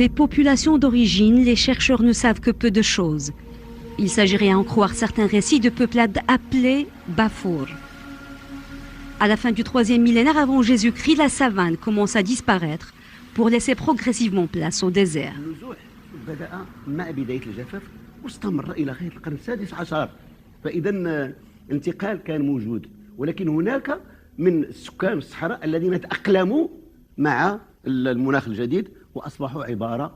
Des populations d'origine, les chercheurs ne savent que peu de choses. Il s'agirait à en croire certains récits de peuplades appelées Bafour. À la fin du 3e millénaire avant Jésus-Christ, la savane commence à disparaître pour laisser progressivement place au désert. ولكن هناك من سكان الصحراء الذين تأقلموا مع المناخ الجديد وأصبحوا عبارة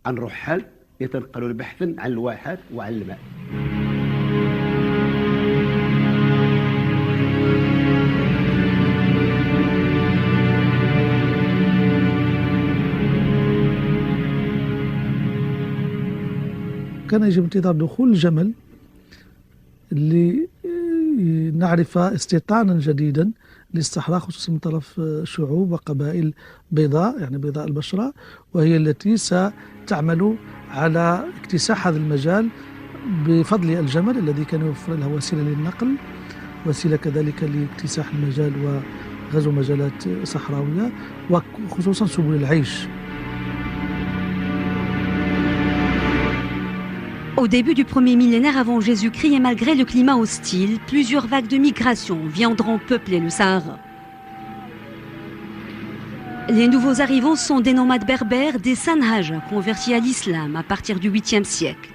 عن رحال يتنقلون بحثا عن الواحات وعن الماء. كان يجب انتظار دخول الجمل لنعرف استيطانا جديدا للصحراء، خصوصا من طرف شعوب وقبائل بيضاء، يعني بيضاء البشرة، وهي التي ستعمل على اكتساح هذا المجال بفضل الجمل الذي كان يوفر لها وسيلة للنقل، وسيلة كذلك لاكتساح المجال وغزو مجالات صحراوية، وخصوصا سبل العيش. Au début du 1er millénaire avant Jésus-Christ et malgré le climat hostile, plusieurs vagues de migration viendront peupler le Sahara. Les nouveaux arrivants sont des nomades berbères, des Sanhaja convertis à l'islam à partir du 8e siècle.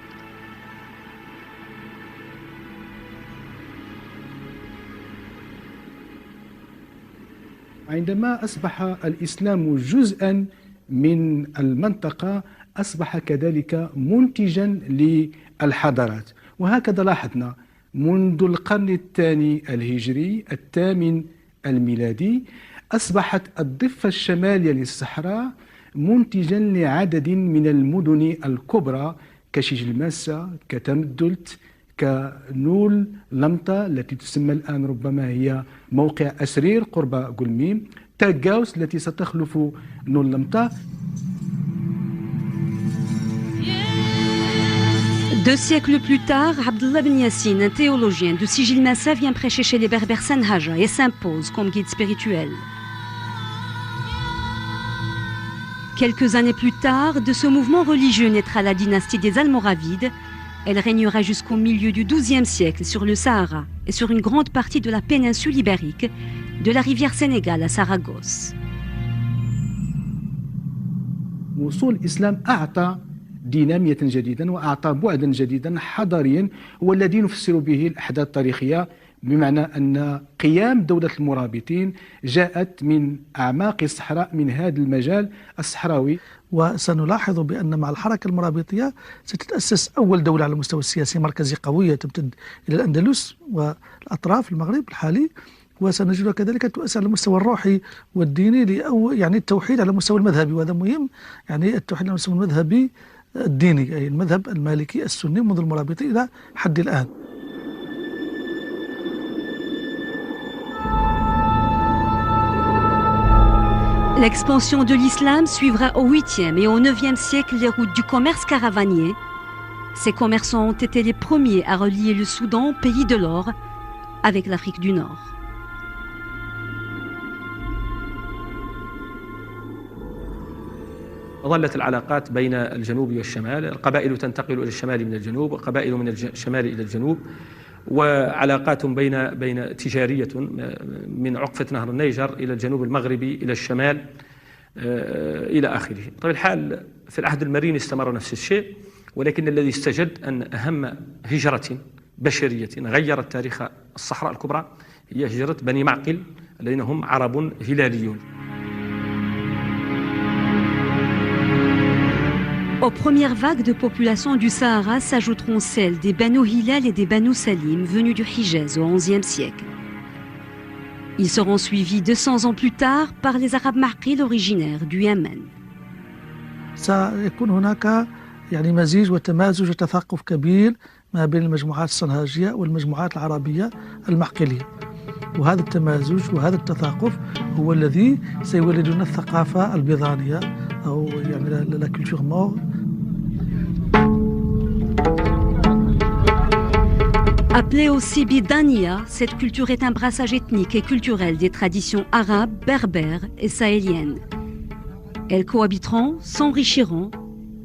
عندما أصبح الإسلام جزءاً من المنطقة أصبح كذلك منتجاً للحضارات، وهكذا لاحظنا منذ القرن الثاني الهجري الثامن الميلادي أصبحت الضفة الشمالية للصحراء منتجاً لعدد من المدن الكبرى كشيجلماسة، كتمدلت، كنول لمطة التي تسمى الآن ربما هي موقع أسرير قرب قلميم، تاغاوس التي ستخلف نول لمطة. 2 siècles plus tard, Abdullah Ben Yassine, un théologien de Sijil Massa, vient prêcher chez les Berbères Sanhaja et s'impose comme guide spirituel. Quelques années plus tard, de ce mouvement religieux naîtra la dynastie des Almoravides. Elle régnera jusqu'au milieu du XIIe siècle sur le Sahara et sur une grande partie de la péninsule ibérique, de la rivière Sénégal à Saragosse. وصول الإسلام أعطى دينامية جديدة وأعطى بعدا جديدا حضاريا، هو الذي نفسر به الأحداث التاريخية، بمعنى أن قيام دولة المرابطين جاءت من أعماق الصحراء، من هذا المجال الصحراوي. وسنلاحظ بأن مع الحركة المرابطية ستتأسس أول دولة على المستوى السياسي مركزي قوية تمتد إلى الأندلس والأطراف المغرب الحالي، وسنجدها كذلك تؤسس على المستوى الروحي والديني يعني التوحيد على المستوى المذهبي، وهذا مهم، يعني التوحيد على المستوى المذهبي الديني، أي المذهب المالكي السني منذ المرابطي إلى حد الآن. L'expansion de l'islam suivra au 8e et au 9e siècle les routes du commerce caravanier. Ces commerçants ont été les premiers à relier le Soudan, pays de l'or, avec l'Afrique du Nord. ظلت العلاقات بين الجنوب والشمال، القبائل تنتقل إلى الشمال من الجنوب وقبائل من الشمال إلى الجنوب، وعلاقات بين تجارية من عقفة نهر النيجر إلى الجنوب المغربي إلى الشمال إلى آخره. طبعا الحال في العهد المريني استمر نفس الشيء، ولكن الذي استجد أن أهم هجرة بشرية غيرت تاريخ الصحراء الكبرى هي هجرة بني معقل الذين هم عرب هلاليون. Aux premières vagues de population du Sahara s'ajouteront celles des Banu Hilal et des Banu Salim venus du Hijaz au XIe siècle. Ils seront suivis 200 ans plus tard par les Arabes Maqil originaires du Yémen. سيكون هناك يعني مزيج وتمازج وتثقف كبير ما بين المجموعات السنهاجية والمجموعات العربية المعقلية، وهذا التمازج وهذا التثاقف هو الذي سيولد لنا الثقافة البيضانية أو يعني la culture maure. Appelée aussi Bidania, cette culture est un brassage ethnique et culturel des traditions arabes, berbères et sahéliennes. Elles cohabiteront, s'enrichiront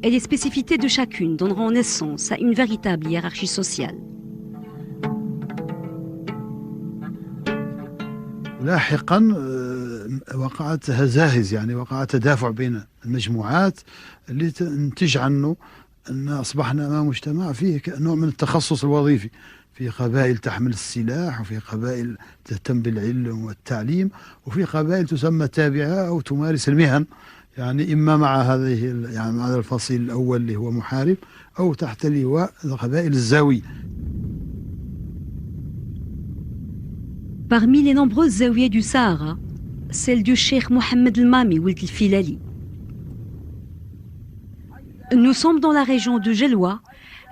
et les spécificités de chacune donneront naissance à une véritable hiérarchie sociale. لاحقا وقعت هزائز، يعني وقع تدافع بين المجموعات اللي تنتج عنه أن أصبحنا أمام مجتمع فيه نوع من التخصص الوظيفي، في قبائل تحمل السلاح، وفي قبائل تهتم بالعلم والتعليم، وفي قبائل تسمى تابعة أو تمارس المهن، يعني إما مع يعني مع هذا الفصيل الأول اللي هو محارب، أو تحت لواء قبائل الزاوية. Parmi les nombreuses zaouïas du Sahara, celle du Cheikh Mohamed El-Mami Ould El-Filali. Nous sommes dans la région de Jelwa,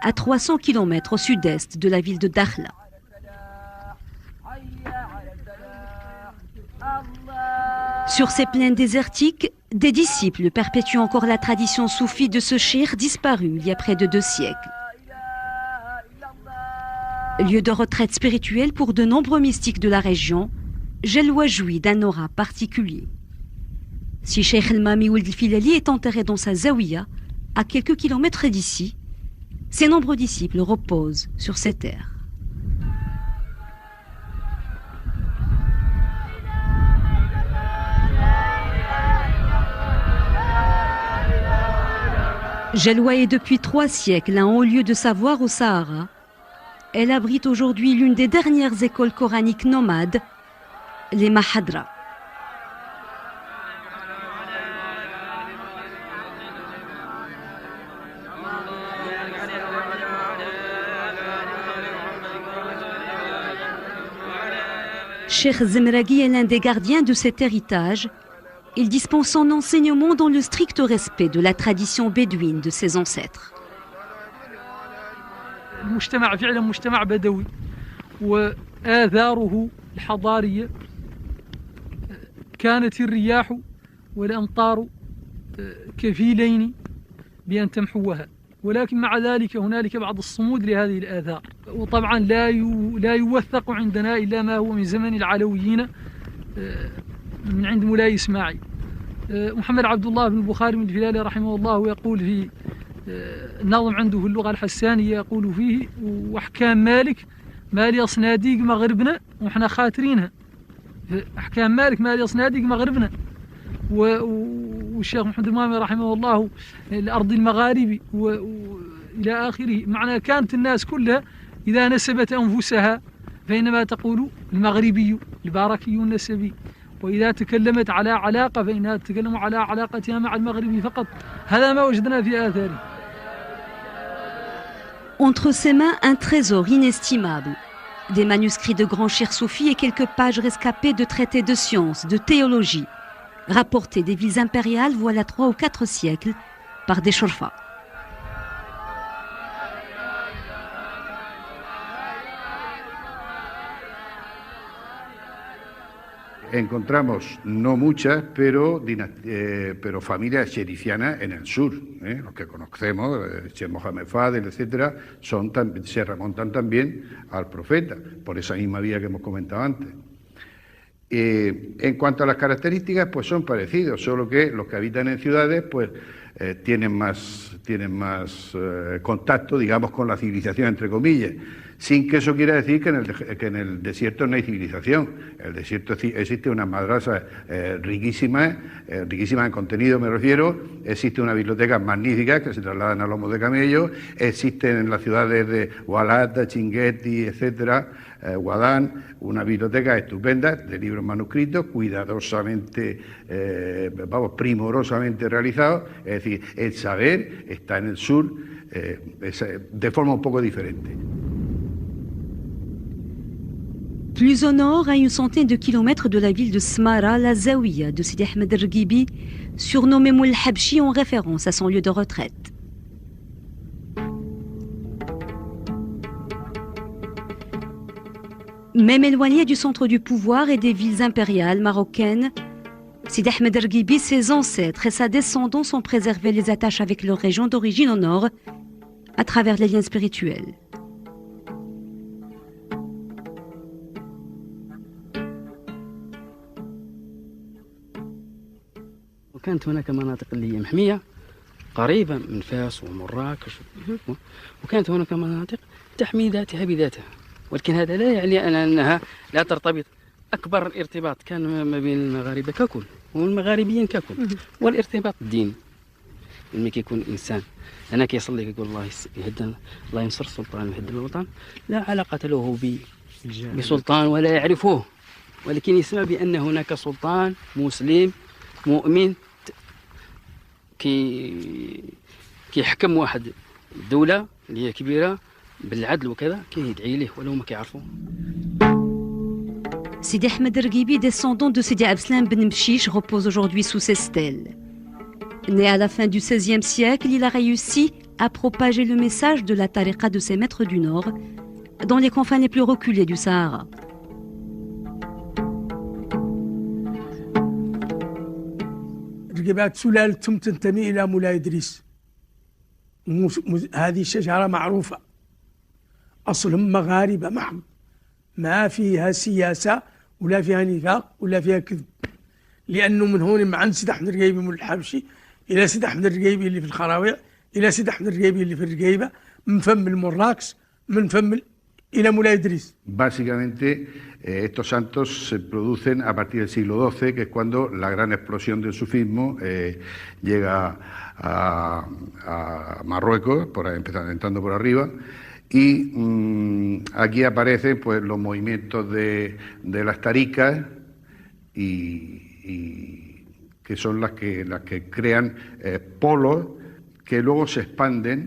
à 300 km au sud-est de la ville de Dakhla. Sur ces plaines désertiques, des disciples perpétuent encore la tradition soufie de ce cheikh disparu il y a près de 2 siècles. Lieu de retraite spirituelle pour de nombreux mystiques de la région, Jelwa jouit d'un aura particulier. Si Cheikh El-Mami Ould El-Filali est enterré dans sa zaouïa, à quelques kilomètres d'ici, ses nombreux disciples reposent sur ces terres. Jelwa est depuis 3 siècles un haut lieu de savoir au Sahara. Elle abrite aujourd'hui l'une des dernières écoles coraniques nomades, les Mahadra. Cheikh Zemragui est l'un des gardiens de cet héritage. Il dispense son enseignement dans le strict respect de la tradition bédouine de ses ancêtres. المجتمع فعلا مجتمع بدوي وآثاره الحضارية كانت الرياح والأمطار كفيلين بأن تمحوها، ولكن مع ذلك هنالك بعض الصمود لهذه الآثار، وطبعا لا يوثق عندنا إلا ما هو من زمن العلويين من عند مولاي إسماعيل. محمد عبد الله بن البخاري بن الفلالي رحمه الله يقول في النظم عنده في اللغة الحسانية يقول فيه: وأحكام مالك مالي صناديق مغربنا وإحنا خاطرينها. أحكام مالك مالي صناديق مغربنا. والشيخ محمد المامي رحمه الله الأرض المغاربي وإلى آخره. معنى كانت الناس كلها إذا نسبت أنفسها فإنما تقول المغربي الباركي النسبي، وإذا تكلمت على علاقة فإنها تتكلم على علاقتها مع المغربي فقط. هذا ما وجدنا في آثاره. Entre ses mains, un trésor inestimable. Des manuscrits de grands cheikhs soufis et quelques pages rescapées de traités de sciences, de théologie, rapportés des villes impériales voilà 3 ou 4 siècles par des shurfa. Encontramos no muchas, pero familias sherifianas en el sur. Los que conocemos, Sheikh Mohammed Fadel, etcétera, se remontan también al profeta, por esa misma vía que hemos comentado antes. En cuanto a las características, pues son parecidos, solo que los que habitan en ciudades, pues tienen más contacto, digamos, con la civilización, entre comillas, sin que eso quiera decir que en el desierto no hay civilización. En el desierto existe una madrasa riquísima en contenido, me refiero. Existe una biblioteca magnífica que se trasladan a lomos de camello. Existen en las ciudades de Walata, Chinguetti, etcétera, Guadán, una biblioteca estupenda de libros manuscritos, cuidadosamente, primorosamente realizados. Es decir, el saber está en el sur de forma un poco diferente. Plus au nord, à une centaine de kilomètres de la ville de Smara, la Zaouïa de Sidi Ahmed El-Rgibi, surnommé Moul Habchi en référence à son lieu de retraite. Même éloigné du centre du pouvoir et des villes impériales marocaines, Sidi Ahmed El-Rgibi, ses ancêtres et sa descendance ont préservé les attaches avec leur région d'origine au nord à travers les liens spirituels. كانت هناك مناطق اللي هي محمية قريبة من فاس ومراكش، وكانت هناك مناطق تحمي ذاتها بذاتها، ولكن هذا لا يعني أنها لا ترتبط. أكبر الارتباط كان ما بين المغاربة ككل والمغاربيين ككل، والارتباط الديني. لما كيكون الإنسان أنا كيصلي كيقول الله ينصر السلطان ويهد الوطن، لا علاقة له بسلطان ولا يعرفه، ولكن يسمع بأن هناك سلطان مسلم مؤمن كيحكم واحد الدولة اللي هي كبيرة بالعدل وكذا، كيدعي ليه ولو ما كيعرفوه. Sidi Ahmed Erguibi, descendant de Sidi Abdeslam Ben Mchiche, repose aujourd'hui sous ses stèles. Né à la fin du XVIe siècle, il a réussi à propager le message de la tariqa de ses maîtres du Nord dans les confins les plus reculés du Sahara. رقبات سلالتهم تنتمي إلى مولاي إدريس. هذه شجرة معروفة، أصلهم مغاربة محض، ما فيها سياسة ولا فيها نفاق ولا فيها كذب، لأنه من هون من عند سيد أحمد الرقيبي من الحبشي إلى سيد أحمد الرقيبي اللي في الخراويع إلى سيد أحمد الرقيبي اللي في الرقيبة، من فم المراكش من فم إلى مولاي إدريس. Básicamente, estos santos se producen a partir del siglo XII, que es cuando la gran explosión del sufismo llega a Marruecos, entrando por arriba, y aquí aparecen pues los movimientos de las taricas y que son las que crean polos que luego se expanden.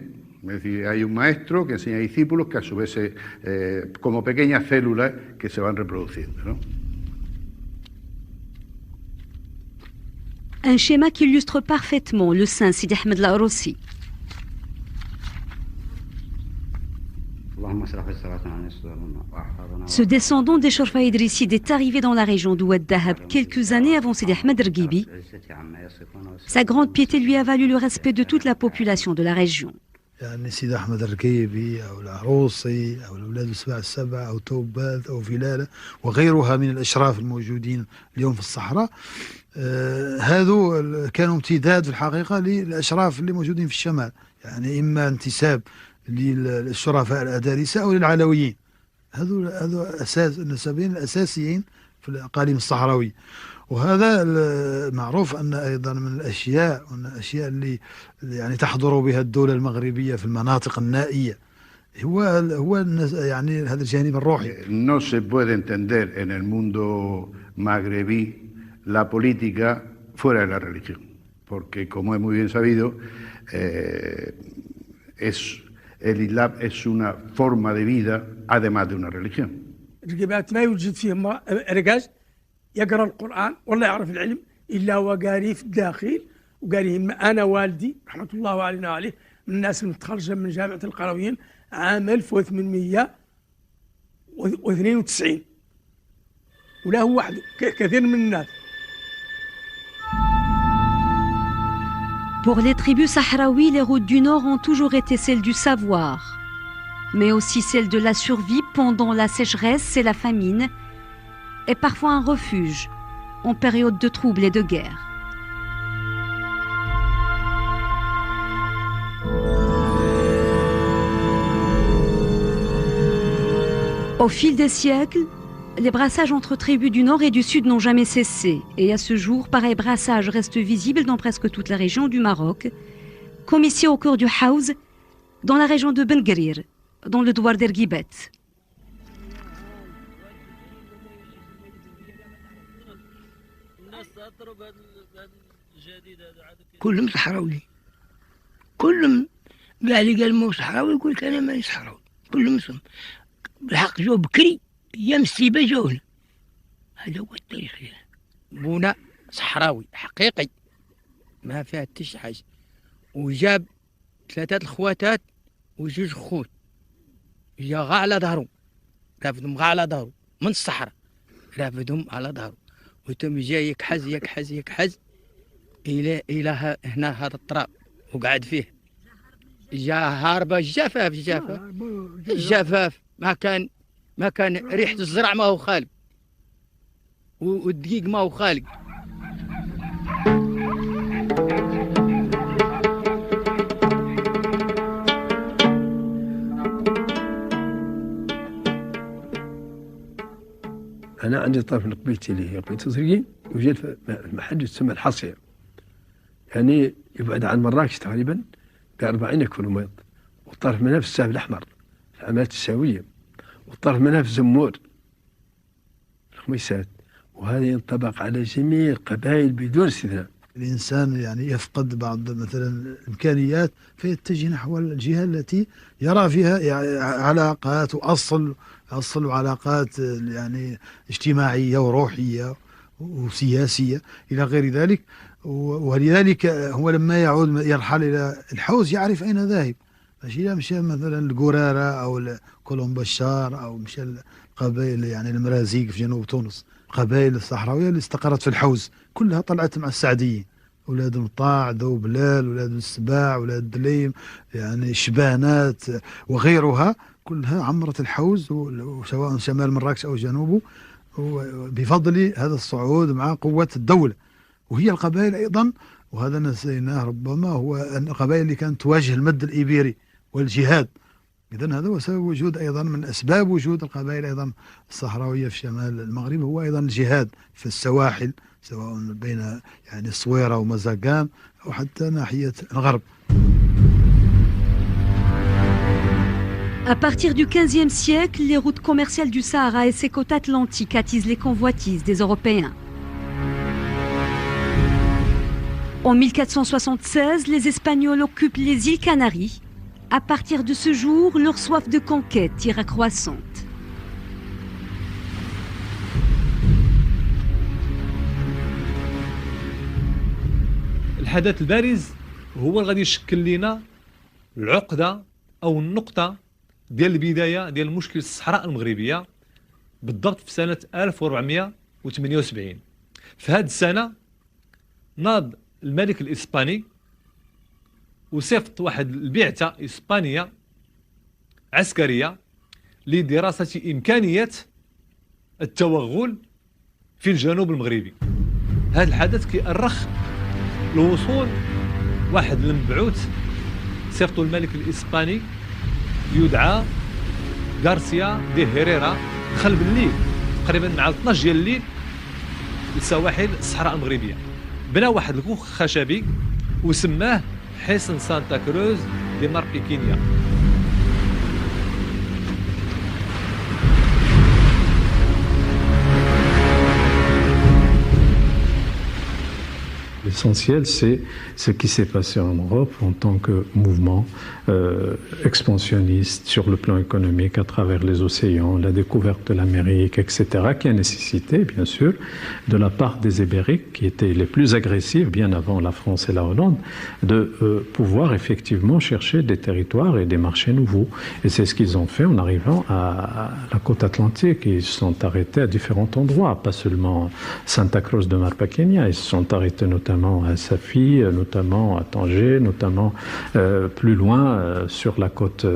Es decir, hay un maestro que enseña a discípulos que a su vez como pequeñas células que se van reproduciendo, ¿no? Un schéma qui illustre parfaitement le saint Sidi Ahmed al-Arossi. Ce descendant des Chorfa Idrissides est arrivé dans la région d'Oued Dahab quelques années avant Sidi Ahmed Erguibi. Sa grande piété lui a valu le respect de toute la population de la région. يعني سيد أحمد الرقيبي أو العروسي أو الأولاد السبع أو توبات أو فلالة وغيرها من الأشراف الموجودين اليوم في الصحراء، هذو كانوا امتداد في الحقيقة للأشراف اللي موجودين في الشمال، يعني إما انتساب للشرفاء الأدارسة أو للعلويين. هذو أساس النسبين الأساسيين في الأقاليم الصحراوية. وهذا معروف أن أيضا من الأشياء اللي يعني تحضر بها الدولة المغربية في المناطق النائية هو يعني هذا الجانب الروحي. No se puede entender en el mundo magrebí la política fuera de la religión, porque como es muy bien sabido, el Islam es una forma de vida además de una religión. الرقبات ما يوجد فيهم رقاز يقرأ القرآن والله يعرف العلم إلا هو قاري في الداخل وقاري. أنا والدي رحمة الله علينا عليه من الناس المتخرجة من جامعة القرويين عام 1892 ولا هو وحده كثير من الناس. Pour les tribus sahraouis, les routes du Nord ont toujours été celles du savoir, mais aussi celles de la survie pendant la sécheresse et la famine, et parfois un refuge en période de troubles et de guerre. Au fil des siècles, les brassages entre tribus du Nord et du Sud n'ont jamais cessé, et à ce jour, pareil brassage reste visible dans presque toute la région du Maroc, comme ici au cœur du Haouz, dans la région de Ben Guerir, dans le douar d'Erguibet. كلهم صحراوي، كلهم قال لي مو صحراوي يقول لك انا ماني صحراوي، كلهم بالحق جو بكري ايام السيبه جونا. هذا هو التاريخ ديالنا. بونا صحراوي حقيقي ما فيها حتى شي حاجه، وجاب 3 الخواتات وجوج خوت، جا غا على ظهرو، رافدهم غا على ظهرو من الصحراء، رافدهم على ظهرو، وتم جا يكحز الى هنا هذا الطراب وقعد فيه. جا هاربه الجفاف ما كان ريحه الزرع ما هو خالق والدقيق ما هو خالق. أنا عندي طرف من قبيلتي اللي هي قبيلة الزرقي، يوجد في محل يسمى الحصير، يعني يبعد عن مراكش تقريبا ب40 كيلومتر، والطرف منها في الساحل الأحمر في العمليات التساوية، والطرف منها في زمور الخميسات، وهذا ينطبق على جميع القبائل بدون استثناء. الإنسان يعني يفقد بعض مثلا الإمكانيات فيتجه نحو الجهة التي يرى فيها يعني علاقات وأصل وعلاقات يعني اجتماعية وروحية وسياسية إلى غير ذلك. ولذلك هو لما يعود يرحل إلى الحوز يعرف أين ذاهب، ماشي مشى مثلا القرارة أو كولومبشار أو مشى القبائل يعني المرازيق في جنوب تونس، القبائل الصحراوية اللي استقرت في الحوز كلها طلعت مع السعديين، أولاد مطاع، ذو بلال، أولاد السباع، أولاد دليم، يعني شبانات وغيرها كلها عمرت الحوز، سواء شمال مراكش أو جنوبه، بفضل هذا الصعود مع قوة الدولة. وهي القبائل أيضا، وهذا نسيناه ربما، هو القبائل اللي كانت تواجه المد الإيبيري والجهاد. إذن هذا هو سبب وجود أيضا من أسباب وجود القبائل أيضا الصحراوية في شمال المغرب، هو أيضا الجهاد في السواحل، سواء بين يعني الصويرة ومزاغان أو حتى ناحية الغرب. À partir du XVe siècle, les routes commerciales du Sahara et ses côtes atlantiques attisent les convoitises des Européens. En 1476, les Espagnols occupent les îles Canaries. À partir de ce jour, leur soif de conquête ira croissante. الحدث البارز هو اللي غادي يشكل لنا العقدة أو النقطة ديال البداية ديال مشكل الصحراء المغربية، بالضبط في سنة 1478. في هذه السنة ناض الملك الإسباني وصيفط واحد البعثة إسبانية عسكرية لدراسة إمكانية التوغل في الجنوب المغربي. هذا الحدث كيأرخ الوصول واحد المبعوث صيفطو الملك الإسباني يدعى غارسيا دي هيريرا، دخل بالليل تقريبا مع 12 ديال الليل لسواحل الصحراء المغربية، بنى واحد الكوخ خشبي وسماه حصن سانتا كروز دي ماربيكينيا. L'essentiel, c'est ce qui s'est passé en Europe en tant que mouvement expansionniste sur le plan économique à travers les océans, la découverte de l'Amérique, etc., qui a nécessité, bien sûr, de la part des Ibériques, qui étaient les plus agressifs, bien avant la France et la Hollande, de pouvoir effectivement chercher des territoires et des marchés nouveaux. Et c'est ce qu'ils ont fait en arrivant à la côte atlantique. Ils se sont arrêtés à différents endroits, pas seulement Santa Cruz de Marpaquenia, ils se sont arrêtés notamment à Safi, notamment à Tanger, notamment plus loin sur la côte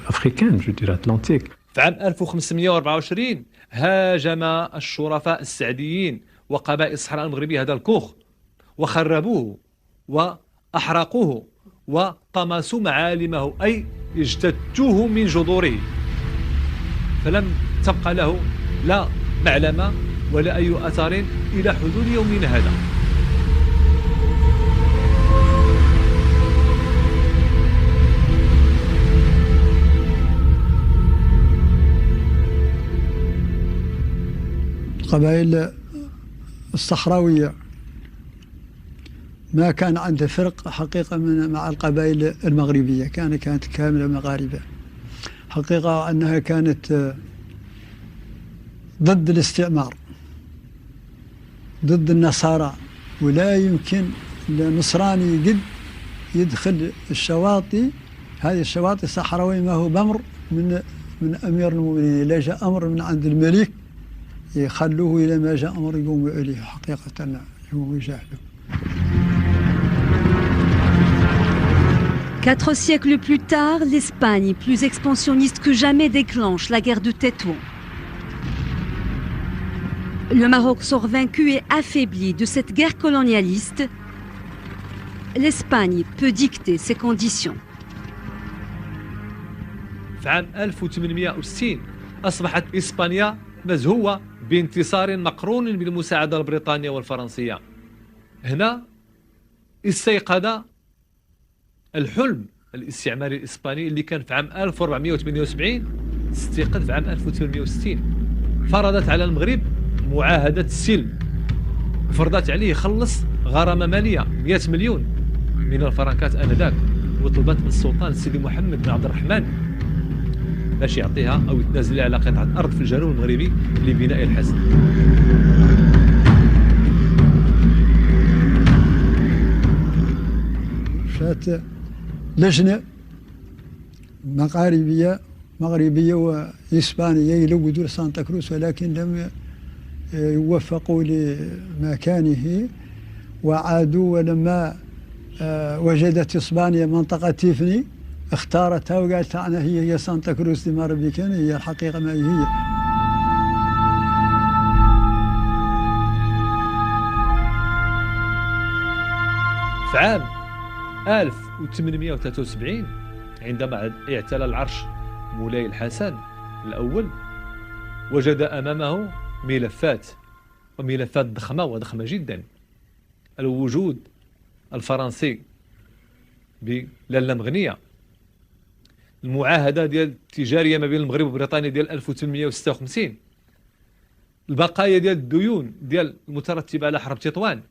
africaine, je dirais atlantique. في عام 1524 هاجم الشرفاء السعديين وقبائل الصحراء المغربية هذا الكوخ وخربوه وأحرقوه وطمسوا معالمه، أي اجتثوه من جذوره، فلم تبقى له لا معلمة ولا أي أثر إلى حدود يومنا هذا. القبائل الصحراوية ما كان عنده فرق حقيقة مع القبائل المغربية، كانت كاملة مغاربة حقيقة، أنها كانت ضد الاستعمار، ضد النصارى، ولا يمكن النصراني قد يدخل الشواطئ، هذه الشواطئ الصحراوية ما هو بأمر من أمير المؤمنين، إلا جاء أمر من عند الملك يخلوه إلى ما جاء أمر يقوموا إليه، حقيقة يقوموا يجاهدوا. 4 siècles plus tard, l'Espagne, plus expansionniste que jamais, déclenche la guerre de Tétouan. Le Maroc sort vaincu et affaibli de cette guerre colonialiste. L'Espagne peut dicter ses conditions. في عام 1860 أصبحت إسبانيا مزهوة بانتصار مقرون بالمساعدة البريطانية والفرنسية. هنا استيقظ الحلم الاستعماري الإسباني اللي كان في عام 1478 استيقظ في عام 1860. فرضت على المغرب معاهدة السلم، فرضت عليه يخلص غرامة مالية 100 مليون من الفرنكات آنذاك، وطلبت من السلطان سيدي محمد بن عبد الرحمن باش يعطيها أو يتنازل على قطعة أرض في الجنوب المغربي لبناء الحصن. جات لجنة مغربية وإسبانية يلودوا لسانتا كروز، ولكن لم يوفقوا لمكانه وعادوا. ولما وجدت إسبانيا منطقة تيفني اختارتها وقالت أنا هي سانتا كروز دي ماربيكان، هي الحقيقة ما هي. في عام 1873 عندما اعتلى العرش مولاي الحسن الأول، وجد أمامه ملفات، وملفات ضخمة وضخمة جدا. الوجود الفرنسي بلاله مغنية، المعاهدة ديال التجارية ما بين المغرب وبريطانيا ديال 1856، البقايا ديال الديون ديال المترتبة على حرب تطوان،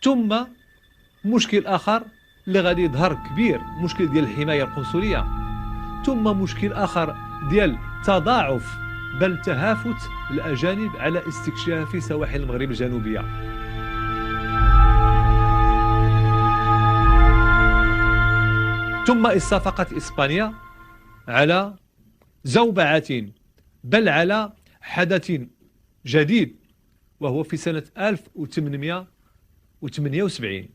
ثم مشكل آخر اللي غادي يظهر كبير، مشكل ديال الحماية القنصلية، ثم مشكل آخر ديال تضاعف بل تهافت الأجانب على استكشاف سواحل المغرب الجنوبية. ثم استفقت إسبانيا على زوبعة، بل على حدث جديد، وهو في سنة 1878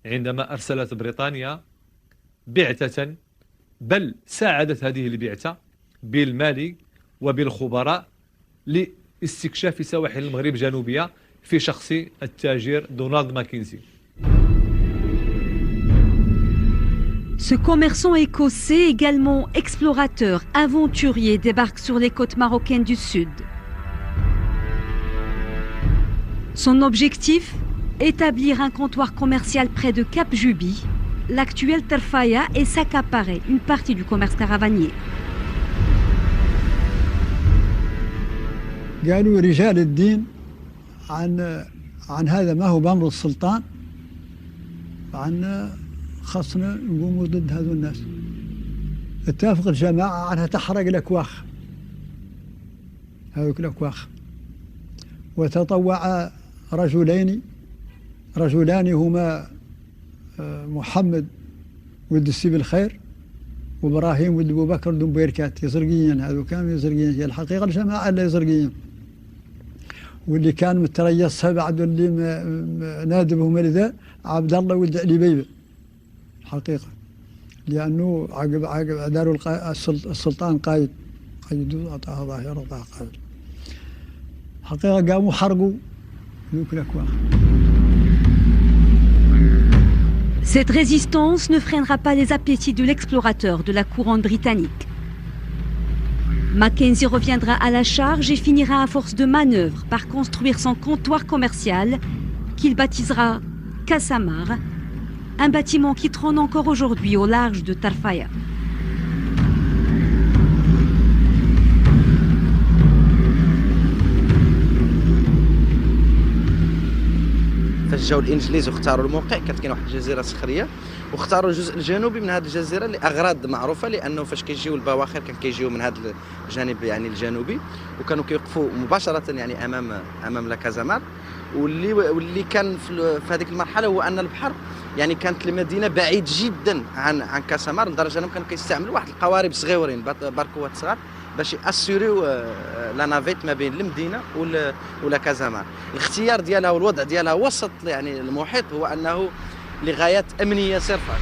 عندما أرسلت بريطانيا بعثة، بل ساعدت هذه البعثة بالمال وبالخبراء لاستكشاف سواحل المغرب الجنوبية في شخص التاجر دونالد ماكنزي. Ce commerçant écossais, également explorateur, aventurier, débarque sur les côtes marocaines du sud. Son objectif, établir un comptoir commercial près de Cap Juby, l'actuel Tarfaya, et s'accaparer une partie du commerce caravanier. قالوا رجال الدين عن هذا ما هو بأمر السلطان، عن خاصنا نقوموا ضد هذو الناس. اتفق الجماعة عنها تحرق الأكواخ، هذوك الأكواخ، وتطوع رجلان هما محمد ولد السيب الخير وإبراهيم ولد أبو بكر دون بيركات، يزرقيين، هذو كانوا يزرقيين، هي الحقيقة الجماعة اللي يزرقيين، واللي كان متريصها بعد اللي نادبهم لذا عبد الله ولد علي بيبه الحقيقة، لأنه عقب داروا السلطان قايدوا أعطاها ظاهرة أعطاها قائد. الحقيقة قاموا حرقوا ذوك الأكواخ. Cette résistance ne freinera pas les appétits de l'explorateur de la couronne britannique. Mackenzie reviendra à la charge et finira à force de manœuvre par construire son comptoir commercial qu'il baptisera Cassamar, un bâtiment qui trône encore aujourd'hui au large de Tarfaya. فاش جاو الانجليز واختاروا الموقع، كانت كاين واحد الجزيره صخريه واختاروا الجزء الجنوبي من هذه الجزيره لاغراض معروفه، لانه فاش كيجيو البواخر كان كيجيو من هذا الجانب يعني الجنوبي، وكانوا كيوقفوا مباشره يعني امام لا كازامار، واللي كان في هذيك المرحله هو ان البحر يعني كانت المدينه بعيد جدا عن كاسامار، لدرجه انهم كانوا كيستعملوا واحد القوارب صغيورين باركوات صغار باش ياسيريو لا نافيت ما بين المدينه ولا كازامار. الاختيار ديالها والوضع ديالها وسط يعني المحيط هو انه لغايات امنيه صرفا.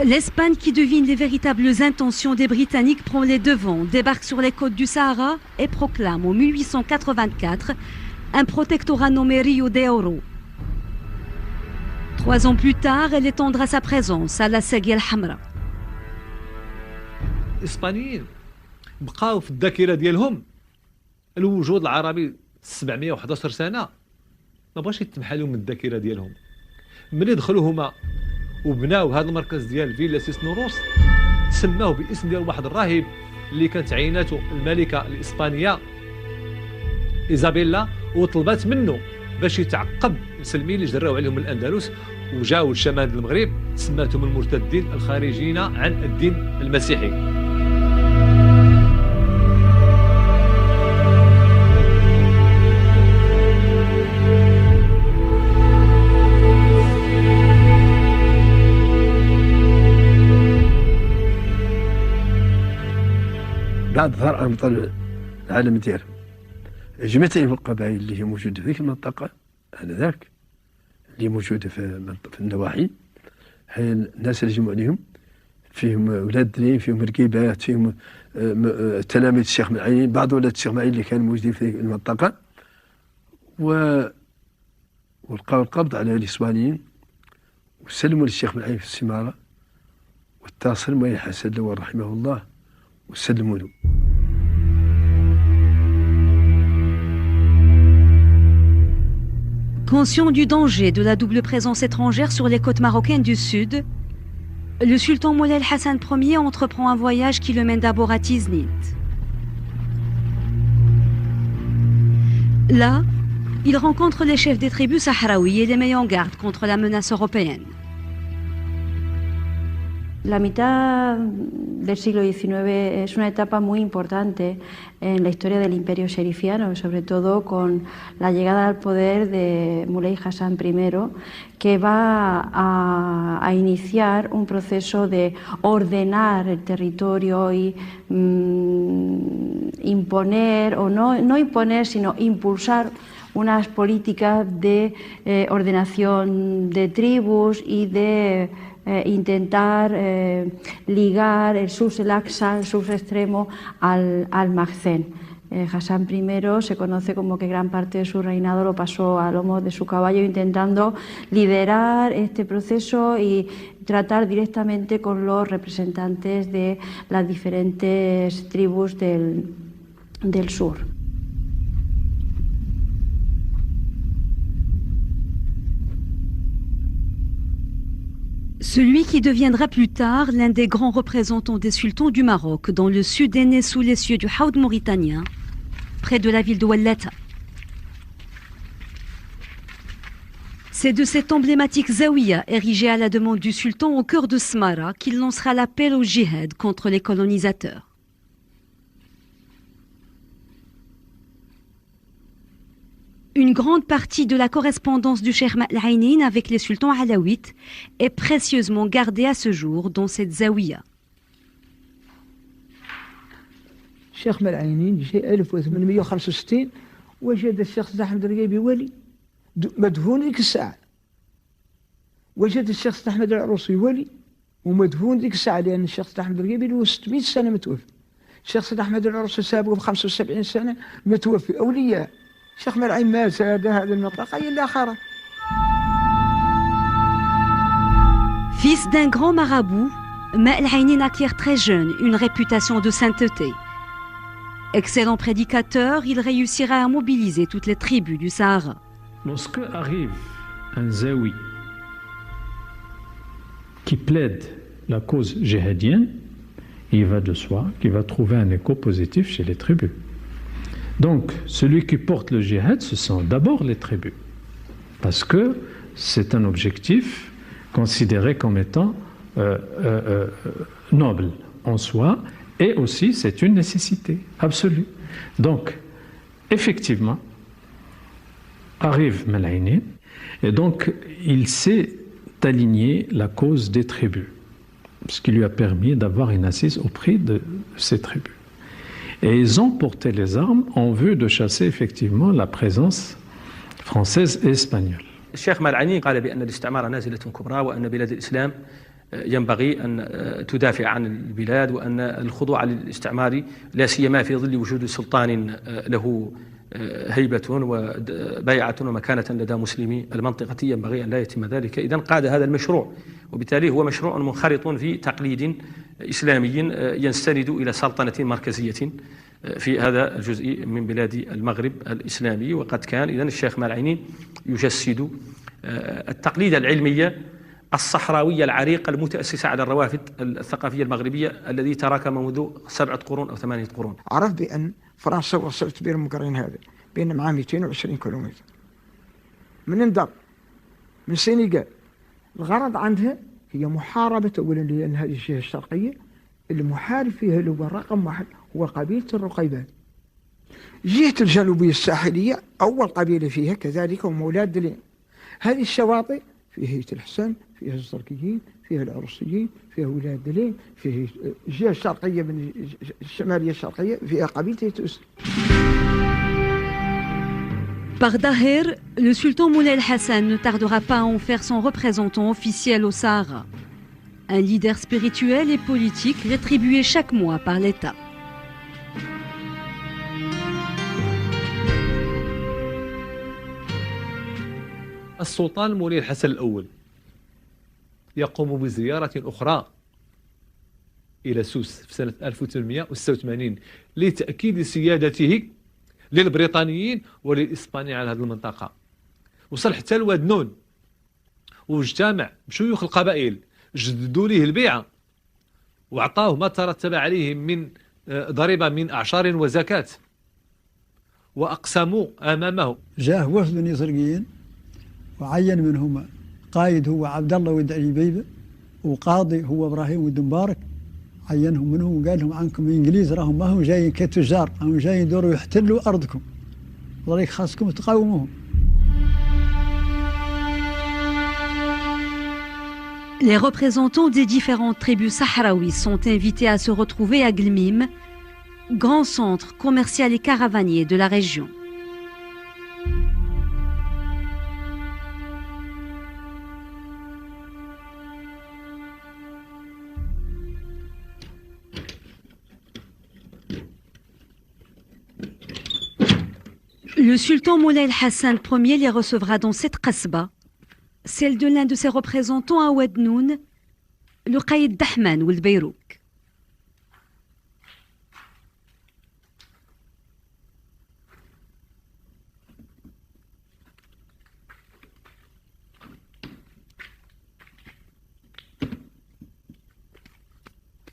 L'Espagne, qui devine les véritables intentions des Britanniques, prend les devants, débarque sur les côtes du Sahara et proclame en 1884 un protectorat nommé Rio de Oro. 3 ans plus tard, elle étendra sa présence à la Séguia el Hamra. الإسبانيين بقاو في الذاكره ديالهم الوجود العربي 711 سنه ما بغاش يتمحى لهم من الذاكره ديالهم. ملي دخلوا هما وبناو هذا المركز ديال فيلا سيس نوروس سماوه باسم ديال واحد الراهب اللي كانت عيناته الملكه الاسبانيه ايزابيلا وطلبات منه باش يتعقب المسلمين اللي جراو عليهم من الاندلس وجاوا لشمال المغرب، سماتهم المرتدين الخارجين عن الدين المسيحي. بعد ظهر أمطار العالم ديالهم جمعتين القبائل اللي هي موجودة في ذيك المنطقة آنذاك اللي موجودة في النواحي، هي الناس اللي جمعوا عليهم فيهم أولاد دريم، فيهم رقيبات، فيهم تلاميذ الشيخ معين، بعض أولاد الشيخ معين اللي كانوا موجودين في المنطقة، ولقاو القبض على الإسبانيين وسلموا للشيخ معين في السمارة، واتصل مولاي حسن لوال رحمه الله وسلموا له. Conscient du danger de la double présence étrangère sur les côtes marocaines du Sud, le sultan Moulay Hassan Ier entreprend un voyage qui le mène d'abord à Tiznit. Là, il rencontre les chefs des tribus sahraouis et les met en garde contre la menace européenne. La mitad del siglo XIX es una etapa muy importante en la historia del imperio sherifiano, sobre todo con la llegada al poder de Moulay Hassan I, que va a iniciar un proceso de ordenar el territorio y imponer, o no imponer, sino impulsar unas políticas de ordenación de tribus y de intentar ligar el sus el Aqsa, el sus extremo al Magzen. Hassan I se conoce como que gran parte de su reinado lo pasó a lomo de su caballo, intentando liderar este proceso y tratar directamente con los representantes de las diferentes tribus del sur. Celui qui deviendra plus tard l'un des grands représentants des sultans du Maroc dans le sud est né sous les cieux du Haoud mauritanien, près de la ville de Ouellata. C'est de cette emblématique zaouïa érigée à la demande du sultan au cœur de Smara qu'il lancera l'appel au djihad contre les colonisateurs. Une grande partie de la correspondance du Cheikh Al-Aynin avec les sultans alaouites est précieusement gardée à ce jour dans cette zaouïa. الشيخ Al-Aynin جاء 1865 وجد الشيخ سيد أحمد الرقيبي ولي مدفون ذيك الساعة، وجد الشيخ سيد أحمد العروسي ولي ومدفون ذيك الساعة، لأن الشيخ سيد أحمد الرقيبي له 600 سنة متوفي، الشيخ سيد أحمد العروسي سابقه ب 75 سنة متوفي، أولياء. Cheikh Al-Aynin مات هذا المنطقة إلى آخره. Fils d'un grand marabout, Al-Aynin acquiert très jeune une réputation de sainteté. Excellent prédicateur, il réussira à mobiliser toutes les tribus du Sahara. Lorsque arrive un zaoui qui plaide la cause djihadienne, il va de soi qu'il va trouver un écho positif chez les tribus. Donc, celui qui porte le djihad, ce sont d'abord les tribus, parce que c'est un objectif considéré comme étant noble en soi, et aussi c'est une nécessité absolue. Donc, effectivement, arrive Al-Aynin, et donc il s'est aligné la cause des tribus, ce qui lui a permis d'avoir une assise auprès de ces tribus. Et ils ont porté les armes en vue de chasser effectivement la présence française et espagnole. الشيخ Al-Aynin قال بأن الاستعمار نازلة كبرى وأن بلاد الإسلام ينبغي أن تدافع عن البلاد وأن الخضوع للاستعمار لا سيما في ظل وجود سلطان له هيبة وبيعة ومكانة لدى مسلمي المنطقة، ينبغي أن لا يتم ذلك. إذن قاد هذا المشروع، وبالتالي هو مشروع منخرط في تقليد إسلامي يستند إلى سلطنة مركزية في هذا الجزء من بلاد المغرب الإسلامي. وقد كان إذن الشيخ مالعيني يجسد التقليد العلمي الصحراوي العريق المتأسس على الروافد الثقافية المغربية الذي تراكم منذ 7 قرون أو 8 قرون. عرف بأن فرنسا وصلت بين المقرين هذا بين معاه 220 كيلومتر من ندر من السنغال. الغرض عندها هي محاربة أولا، لأن هذه الجهة الشرقية المحارب فيها اللي هو رقم 1 هو قبيلة الرقيبان. الجهة الجنوبية الساحلية أول قبيلة فيها كذلك هم أولاد دلين. هذه الشواطئ فيها هيئة الحسن، فيها الزركيين، فيها العروسيين، فيها ولاد دلين، فيها الجهة الشرقية من الشمالية الشرقية فيها قبيلة توس. Par Daher, le sultan Moulay el-Hassan ne tardera pas à en faire son représentant officiel au Sahara. Un leader spirituel et politique rétribué chaque mois par l'État. السلطان مولاي الحسن الأول يقوم بزيارة أخرى إلى سوس في سنة 1886 لتأكيد سيادته للبريطانيين وللإسبانيين على هذه المنطقة. وصل حتى لواد نون واجتمع بشيوخ القبائل، جددوا ليه البيعة وأعطاه ما ترتب عليه من ضريبة من أعشار وزكاة، وأقسموا أمامه. جاه وفد من إزرقيين وعين منهم قائد هو عبد الله ولد علي بيبه، وقاضي هو إبراهيم ولد مبارك. عينهم منهم وقال لهم عنكم الإنجليز راهم ما هم جايين كتجار، هم جايين يدوروا يحتلوا أرضكم، ولذلك خاصكم تقاوموهم. Les représentants des différentes tribus sahraouis sont invités à se retrouver à Glmim, grand centre commercial et caravanier de la région. Le sultan Moulay el-Hassan Ier les recevra dans cette qasba, celle de l'un de ses représentants à Ouadnoun, le Qaïd Dahman ou le Beyrouk.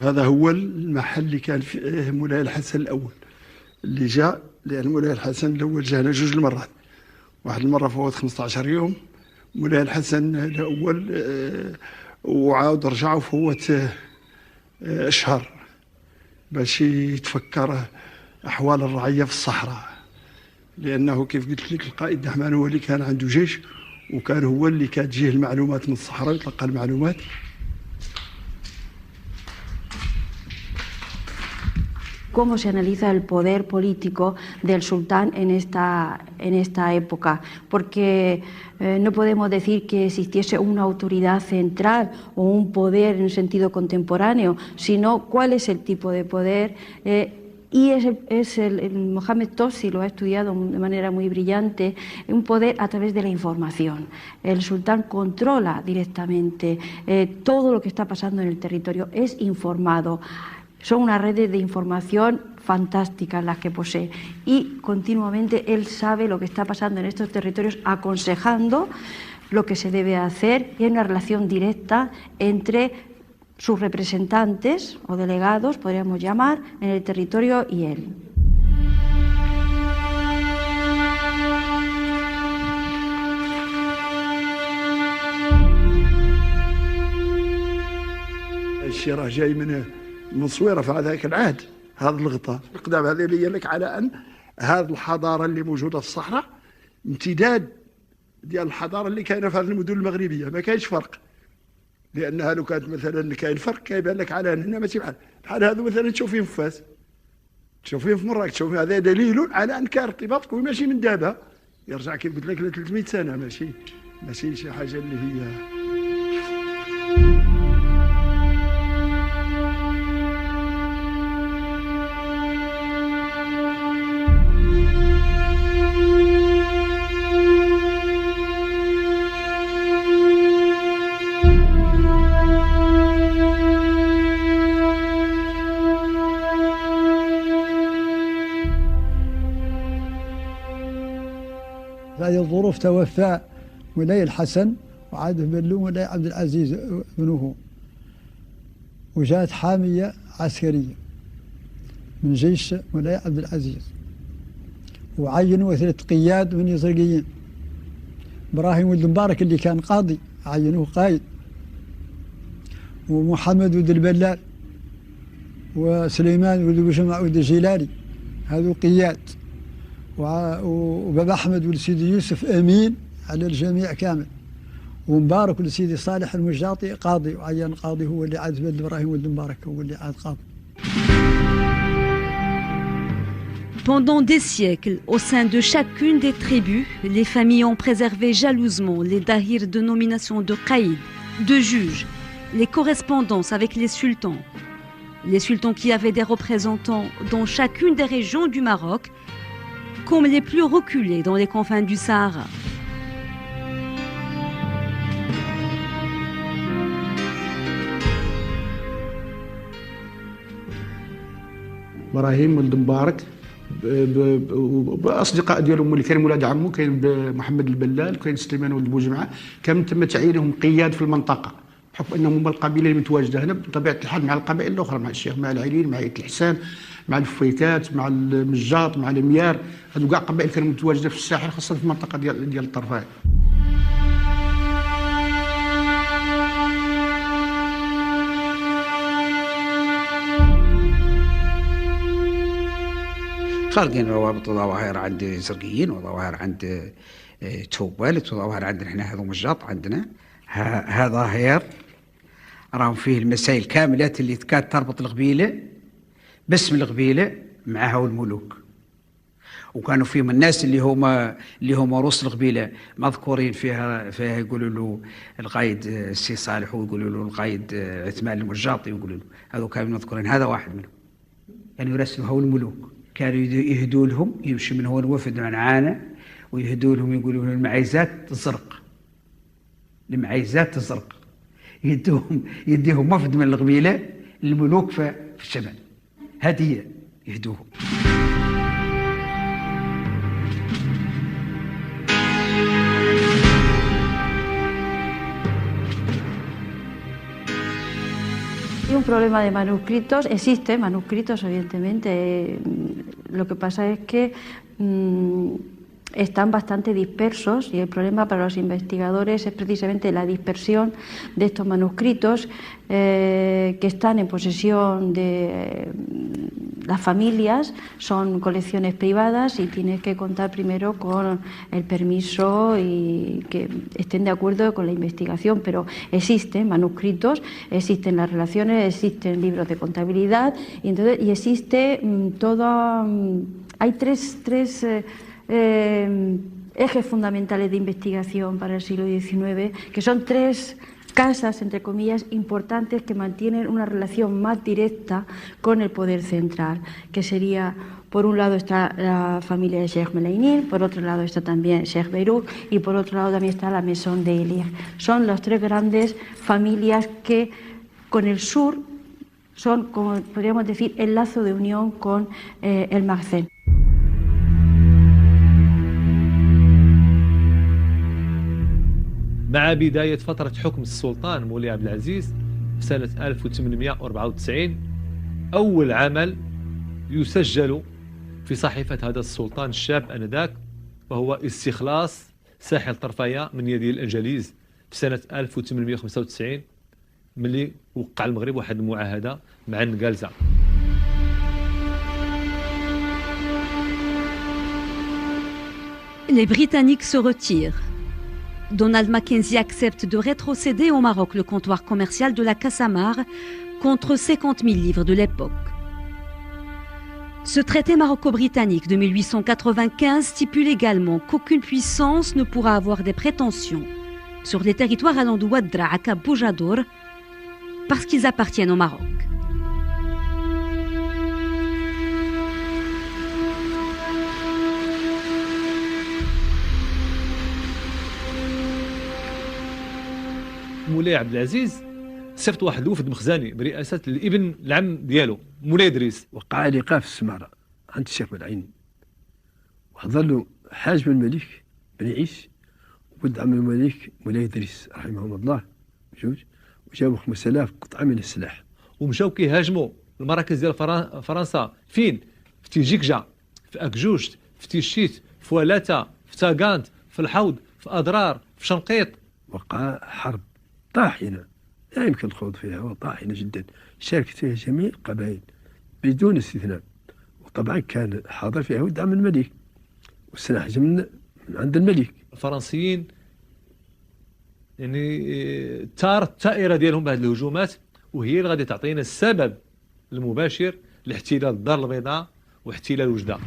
هذا هو المحل اللي كان فيه مولاي الحسن الأول اللي جاء، لأن مولاي الحسن الأول جانا 2 المرات، واحد المرة فوت 15 يوم مولاي الحسن الأول، وعاود رجعوا فوت أشهر باش يتفكر أحوال الرعية في الصحراء، لأنه كيف قلت لك القائد دحمان هو اللي كان عنده جيش، وكان هو اللي كتجيه المعلومات من الصحراء يتلقى المعلومات. Cómo se analiza el poder político del sultán en esta época, porque no podemos decir que existiese una autoridad central o un poder en sentido contemporáneo, sino cuál es el tipo de poder. Y el Mohamed Tosi lo ha estudiado de manera muy brillante, un poder a través de la información. El sultán controla directamente todo lo que está pasando en el territorio, es informado. Son unas redes de información fantásticas las que posee y continuamente él sabe lo que está pasando en estos territorios, aconsejando lo que se debe hacer, y hay una relación directa entre sus representantes o delegados, podríamos llamar, en el territorio y él. الشيء راه جاي من صويرة في هذاك العهد، هذا الغطاء القدام هذا اللي لك على أن هذه الحضارة اللي موجودة في الصحراء امتداد ديال الحضارة اللي كاينة في هذه المدن المغربية، ما كاينش فرق، لأنها لو كانت مثلا كاين فرق كيبان لك على أن هنا ماشي بحال هذا مثلا تشوفين في فاس، تشوفين في مراكش، تشوفين، هذا دليل على أن كان ارتباط قوي ماشي من دابا، يرجع كيف قلت لك ل 300 سنة، ماشي شي حاجة اللي هي. هذه الظروف توفى مولاي الحسن وعاد بلو مولاي عبد العزيز ابنه، وجاءت حامية عسكرية من جيش مولاي عبد العزيز، وعينوا 3 قياد من يزرقيين. إبراهيم ولد مبارك اللي كان قاضي عينوه قايد، ومحمد ولد البلال، وسليمان ولد بوجمع ولد الجيلاني، هذو قياد، وبابا أحمد ولد سيدي يوسف أمين على الجميع كامل، ومبارك ولد سيدي صالح المجاطي قاضي، وعين قاضي هو اللي عاد بلد إبراهيم ولد مبارك هو اللي عاد قاضي. Pendant des siècles, au sein de chacune des tribus, les familles ont préservé jalousement les dahirs de nomination de qaïd, de juges, les correspondances avec les sultans. Les sultans qui avaient des représentants dans chacune des régions du Maroc, comme les plus reculés dans les confins du Sahara. إبراهيم ولد مبارك باصدقاء ديالهم اللي كانوا ولاد عمو، كاين محمد البلال، كاين سليمان ولد بوجمعه، كان تم تعيينهم قياد في المنطقه بحكم انهم هما القبيله اللي متواجده هنا بطبيعه الحال مع القبائل الاخرى، مع الشيخ، مع العليل، مع عيد الحسان، مع الفويكات، مع المجاط، مع الميار، هذو كاع قبائل كانوا متواجده في الساحل خاصه في المنطقه ديال الطرفايه. خالقين روابط وظواهر عند زرقيين، وظواهر عند توبالت، وظواهر عندنا احنا هذو مجاط عندنا. ها ظاهر راهم فيه المسائل كاملات اللي كانت تربط القبيله باسم القبيله معها والملوك، وكانوا فيهم الناس اللي هما رؤوس القبيله مذكورين فيها يقولوا له القايد السي صالح، ويقولوا له القايد عثمان المجاطي، ويقولوا له هذو كانوا مذكورين. هذا واحد منهم يعني يرسموا هو الملوك، كانوا يهدوا لهم، يمشي من هو الوفد من عانة ويهدوا لهم، يقولوا لهم المعايزات الزرق، المعايزات الزرق، يديهم وفد من القبيلة للملوك في الشمال، هدية يهدوهم. Hay un problema de manuscritos, existen manuscritos evidentemente, lo que pasa es que están bastante dispersos y el problema para los investigadores es precisamente la dispersión de estos manuscritos que están en posesión de las familias, son colecciones privadas y tienes que contar primero con el permiso y que estén de acuerdo con la investigación, pero existen manuscritos, existen las relaciones, existen libros de contabilidad y existe hay tres ejes fundamentales de investigación para el siglo XIX, que son 3 casas, entre comillas, importantes que mantienen una relación más directa con el poder central, que sería, por un lado está la familia de Sheikh Melaynin, por otro lado está también Sheikh Beirut y por otro lado también está la Maison de Elie. Son las 3 grandes familias que con el sur son, como podríamos decir, el lazo de unión con el Maghzen. مع بداية فترة حكم السلطان مولاي عبد العزيز في سنة 1894 أول عمل يسجل في صحيفة هذا السلطان الشاب آنذاك وهو استخلاص ساحل طرفايا من يد الإنجليز في سنة 1895 ملي وقع المغرب واحد المعاهدة مع النقالزة. Les Britanniques se retirent. Donald Mackenzie accepte de rétrocéder au Maroc le comptoir commercial de la Cassamar contre 50 000 livres de l'époque. Ce traité maroco-britannique de 1895 stipule également qu'aucune puissance ne pourra avoir des prétentions sur les territoires allant de Ouaddra à Cap Boujadour parce qu'ils appartiennent au Maroc. مولاي عبد العزيز صيفط واحد الوفد مخزاني برئاسه الابن العم ديالو مولاي ادريس، وقع لقاء في السماره عند الشيخ ملعين، وحضر له حاج بن الملك بن عيش ولد عم الملك مولاي إدريس رحمهم الله بجوج، وجابوا 5000 قطعة من السلاح ومشاو كيهاجموا المراكز ديال فرنسا فين؟ في تيجيكجا، في أكجوشت، في تيشيت، في ولاتا، في تاغانت، في الحوض، في أضرار، في شنقيط. وقع حرب طاحنة لا يمكن الخوض فيها، وطاحنة جدا شاركت فيها جميع القبائل بدون استثناء، وطبعا كان حاضر فيها ولد عم الملك والسلاح جا من عند الملك. الفرنسيين يعني تارت التائرة ديالهم بهذه الهجومات، وهي اللي غادي تعطينا السبب المباشر لاحتلال الدار البيضاء واحتلال وجدة.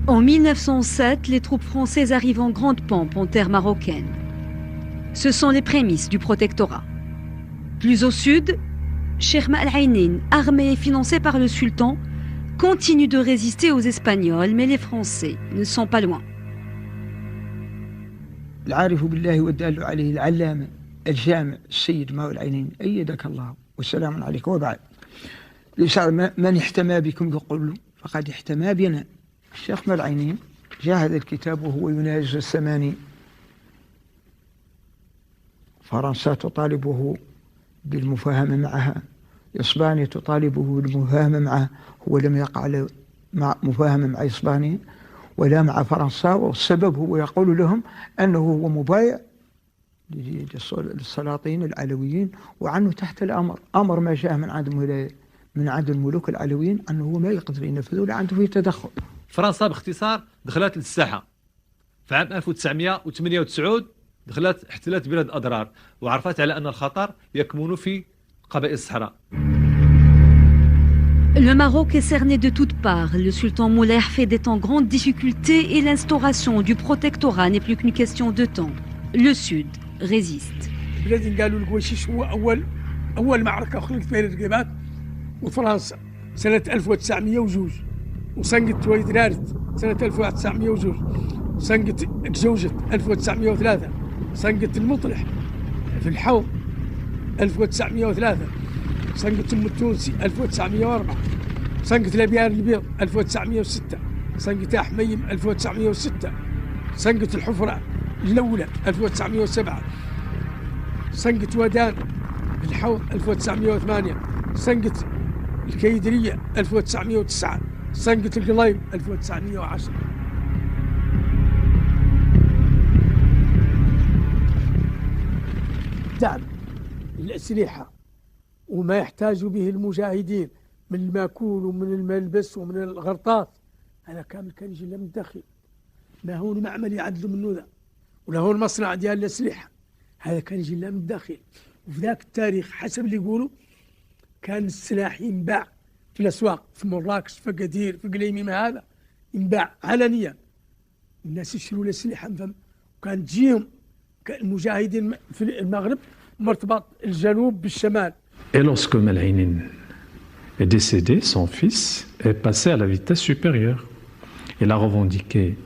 En 1907, les troupes françaises arrivent en grande pompe en terre marocaine. Ce sont les prémices du protectorat. Plus au sud, Cheikh Al-Aynin, armé et financé par le sultan, continue de résister aux Espagnols, mais les Français ne sont pas loin. العارف بالله والدال عليه العلامة الجامع السيد ماء العينين أيدك الله والسلام عليك. وبعد من احتمى بكم يقول فقد احتمى بنا. الشيخ ماء العينين جاء هذا الكتاب وهو يناجز الثمانين. فرنسا تطالبه بالمفاهمة معها، إسبانيا تطالبه بالمفاهمة معه، هو لم يقع مع مفاهمة مع إسبانيا ولا مع فرنسا، والسبب هو يقول لهم أنه هو مبايع للسلاطين العلويين وعنه تحت الأمر، أمر ما جاء من عند الملوك العلويين أنه هو ما يقدر ينفذه ولا عنده فيه تدخل. فرنسا باختصار دخلت للساحة في عام 1998، دخلت احتلت بلاد أضرار وعرفت على أن الخطر يكمن في قبائل الصحراء. Le Maroc est cerné de toutes parts. Le sultan Moulay fait d'être en grande difficulté et l'instauration du protectorat n'est plus qu'une question de temps. Le Sud résiste. بلاد قالوا القويشيش هو أول معركة خلقت بين الرقابات وفرنسا سنة 1902، وسنقت تويدرارت سنة 1902، سنقت أكجوجت 1903، سنقت المطلح في الحوض 1903، سنقت أم التونسي 1904، سنقت الأبيار البيض 1906، سنقت حميم 1906، سنقت الحفرة الأولى 1907، سنقت ودان الحوض 1908، سنقت الكيدرية 1909، سنقت القلايم 1910. دعم الأسلحة وما يحتاج به المجاهدين من الماكول ومن الملبس ومن الغرطات، هذا كامل كان يجي من الداخل. ما هون معمل يعدلوا منه ذا، ولا هون مصنع ديال الأسلحة، هذا كان يجي من الداخل. وفي ذاك التاريخ حسب اللي يقولوا كان السلاح ينباع في الأسواق في مراكش في قدير في قليميم، هذا ينباع علنيا، الناس يشتروا الأسلحة فهم، وكان تجيهم المجاهدين في المغرب مرتبط الجنوب بالشمال. Et lorsque Al-Aynin est décédé, son fils est passé à la vitesse supérieure. Il a revendiqué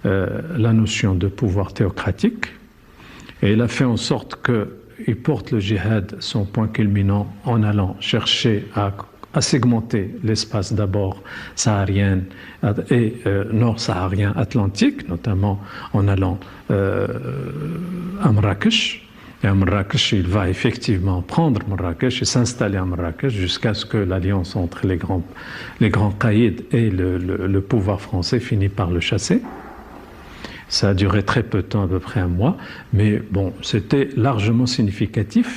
la notion de pouvoir théocratique et il a fait en sorte qu'il porte le djihad, son point culminant, en allant chercher à segmenter l'espace d'abord saharien et nord-saharien atlantique, notamment en allant à Marrakech. Et à Marrakech, il va effectivement prendre Marrakech et s'installer à Marrakech jusqu'à ce que l'alliance entre les grands caïds et le pouvoir français finit par le chasser. Ça a duré très peu de temps, à peu près un mois, mais bon, c'était largement significatif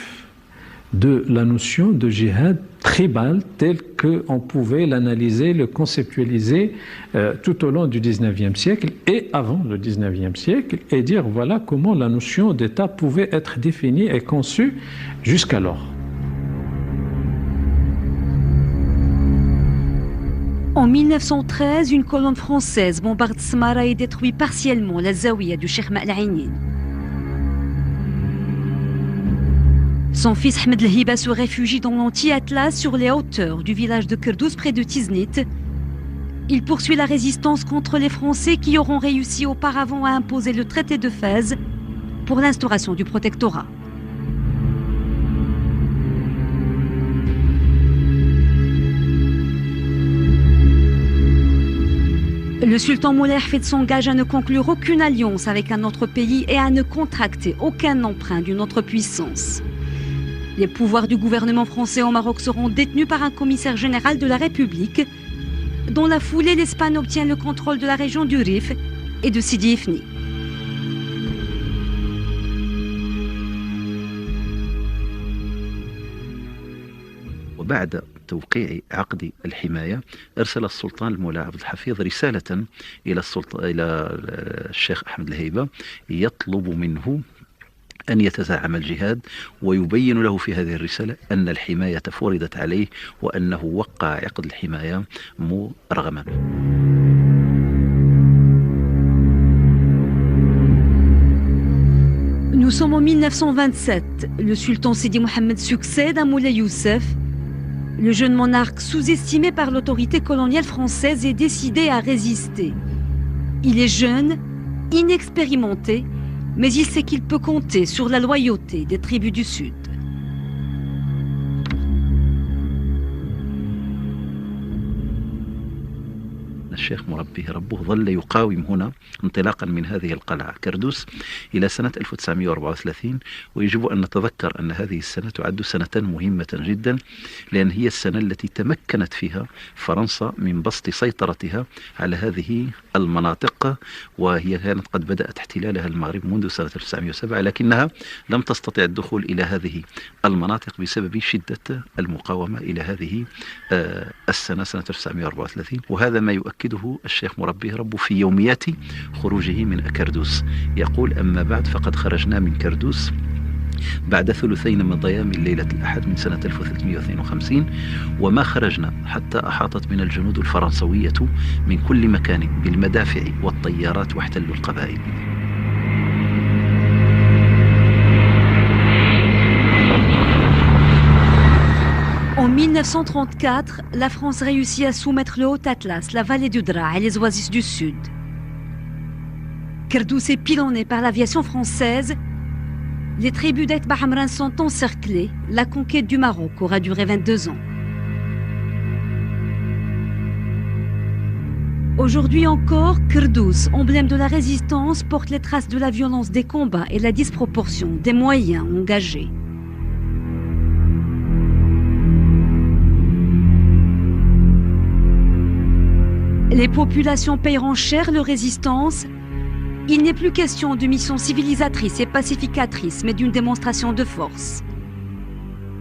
de la notion de djihad tribal tel qu'on pouvait l'analyser, le conceptualiser tout au long du 19e siècle et avant le 19e siècle, et dire voilà comment la notion d'État pouvait être définie et conçue jusqu'alors. En 1913, une colonne française bombarde Smara et détruit partiellement la zaouia du Cheikh Al-Aynin. Son fils Ahmed El-Hiba se réfugie dans l'anti-Atlas sur les hauteurs du village de Kerdous près de Tiznit. Il poursuit la résistance contre les Français qui auront réussi auparavant à imposer le traité de Fès pour l'instauration du protectorat. Le sultan Moulay Hafid s'engage à ne conclure aucune alliance avec un autre pays et à ne contracter aucun emprunt d'une autre puissance. Les pouvoirs du gouvernement français au Maroc seront détenus par un commissaire général de la République. Dans la foulée, l'Espagne obtient le contrôle de la région du Rif et de Sidi Ifni. وبعد توقيع عقد الحماية أرسل السلطان المولى عبد الحفيظ رسالة إلى الشيخ أحمد الهيبة يطلب منه أن يتزعم الجهاد ويبين له في هذه الرسالة أن الحماية فرضت عليه وأنه وقع عقد الحماية مرغما. Nous sommes en 1927. Le sultan Sidi Mohamed succède à Moulay Youssef. Le jeune monarque, sous-estimé par l'autorité coloniale française, est décidé à résister. Il est jeune, inexpérimenté, mais il sait qu'il peut compter sur la loyauté des tribus du Sud. الشيخ مربيه ربه ظل يقاوم هنا انطلاقا من هذه القلعة كردوس إلى سنة 1934 ويجب أن نتذكر أن هذه السنة تعد سنة مهمة جدا لأن هي السنة التي تمكنت فيها فرنسا من بسط سيطرتها على هذه المناطق وهي كانت قد بدأت احتلالها المغرب منذ سنة 1907 لكنها لم تستطع الدخول إلى هذه المناطق بسبب شدة المقاومة إلى هذه السنة سنة 1934 وهذا ما يؤكده الشيخ مربيه ربه في يوميات خروجه من كردوس يقول أما بعد فقد خرجنا من كردوس بعد ثلثين مضيا من ليلة الأحد من سنة 1352 وما خرجنا حتى أحاطت بنا الجنود الفرنسوية من كل مكان بالمدافع والطيارات واحتلوا القبائل. En 1934, la France réussit à soumettre le Haut-Atlas, la vallée du Dra et les oasis du Sud. Kerdous est pilonné par l'aviation française. Les tribus d'Aït Bahamran sont encerclées. La conquête du Maroc aura duré 22 ans. Aujourd'hui encore, Kerdous, emblème de la résistance, porte les traces de la violence des combats et la disproportion des moyens engagés. Les populations paieront cher leur résistance. Il n'est plus question de mission civilisatrice et pacificatrice, mais d'une démonstration de force.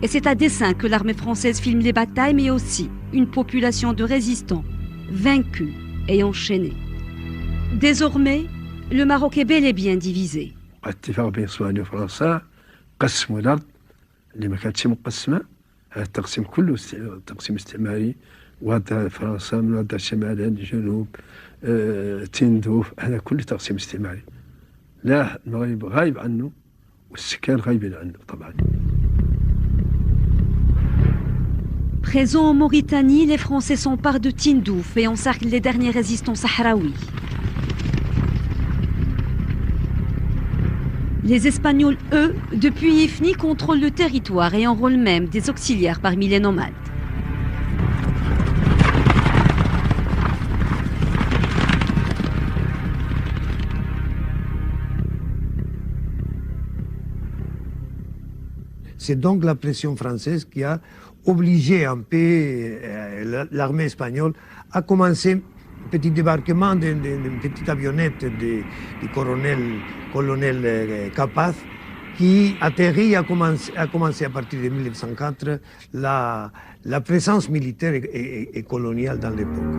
Et c'est à dessein que l'armée française filme les batailles, mais aussi une population de résistants, vaincus et enchaînés. Désormais, le Maroc est bel et bien divisé. اتفاق بين اسبانيا وفرنسا قسموا الارض اللي ما كانتش مقسمه. هذا التقسيم كله تقسيم استعماري وهذا فرنسا من هذا الشمال هذا الجنوب تندوف هذا كله تقسيم استعماري. لا المغرب غايب عنه والسكان غايبين عنه طبعا. Présents en Mauritanie, les Français s'emparent de Tindouf et encerclent les derniers résistants sahraouis. Les Espagnols, eux, depuis Ifni, contrôlent le territoire et enrôlent même des auxiliaires parmi les nomades. C'est donc la pression française qui a obligé un peu l'armée espagnole à commencer un petit débarquement d'une petite avionnette du colonel Capaz qui atterrit a commencé à partir de 1904 la présence militaire et coloniale dans l'époque.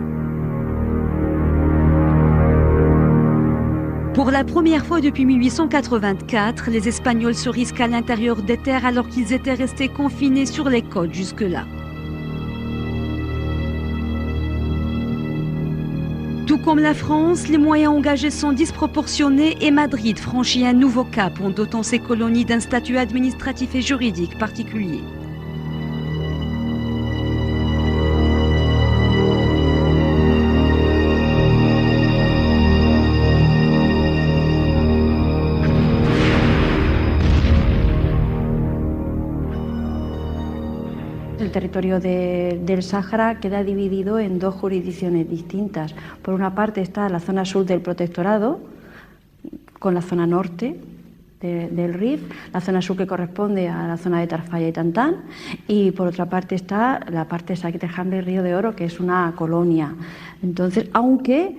Pour la première fois depuis 1884, les Espagnols se risquent à l'intérieur des terres alors qu'ils étaient restés confinés sur les côtes jusque-là. Tout comme la France, les moyens engagés sont disproportionnés et Madrid franchit un nouveau cap en dotant ses colonies d'un statut administratif et juridique particulier. el territorio del Sáhara queda dividido en dos jurisdicciones distintas. Por una parte está la zona sur del protectorado, con la zona norte del Rif, la zona sur que corresponde a la zona de Tarfaya y Tantán, y por otra parte está la parte Saqueterján del Río de Oro, que es una colonia. Entonces, aunque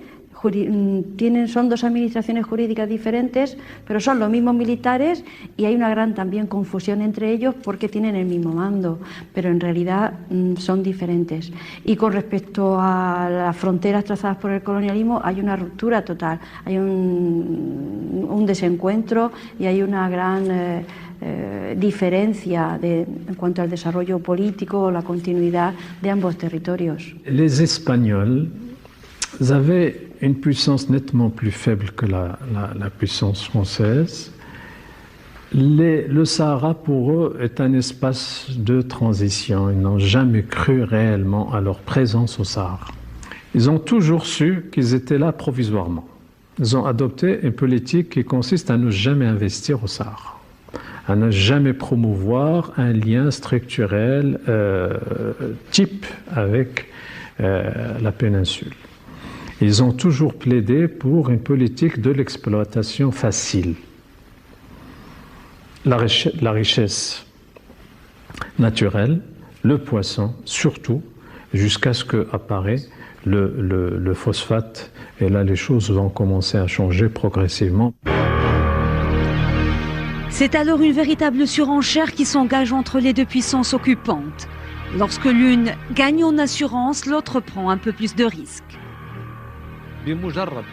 son dos administraciones jurídicas diferentes, pero son los mismos militares y hay una gran también confusión entre ellos porque tienen el mismo mando, pero en realidad son diferentes. Y con respecto a las fronteras trazadas por el colonialismo, hay una ruptura total, hay un desencuentro y hay una gran diferencia en cuanto al desarrollo político o la continuidad de ambos territorios. Les Espagnols avaient une puissance nettement plus faible que la puissance française. Le Sahara, pour eux, est un espace de transition. Ils n'ont jamais cru réellement à leur présence au Sahara. Ils ont toujours su qu'ils étaient là provisoirement. Ils ont adopté une politique qui consiste à ne jamais investir au Sahara, à ne jamais promouvoir un lien structurel type avec la péninsule. Ils ont toujours plaidé pour une politique de l'exploitation facile. La richesse naturelle, le poisson, surtout, jusqu'à ce qu'apparaît le phosphate. Et là, les choses vont commencer à changer progressivement. C'est alors une véritable surenchère qui s'engage entre les deux puissances occupantes. Lorsque l'une gagne en assurance, l'autre prend un peu plus de risques. بمجرد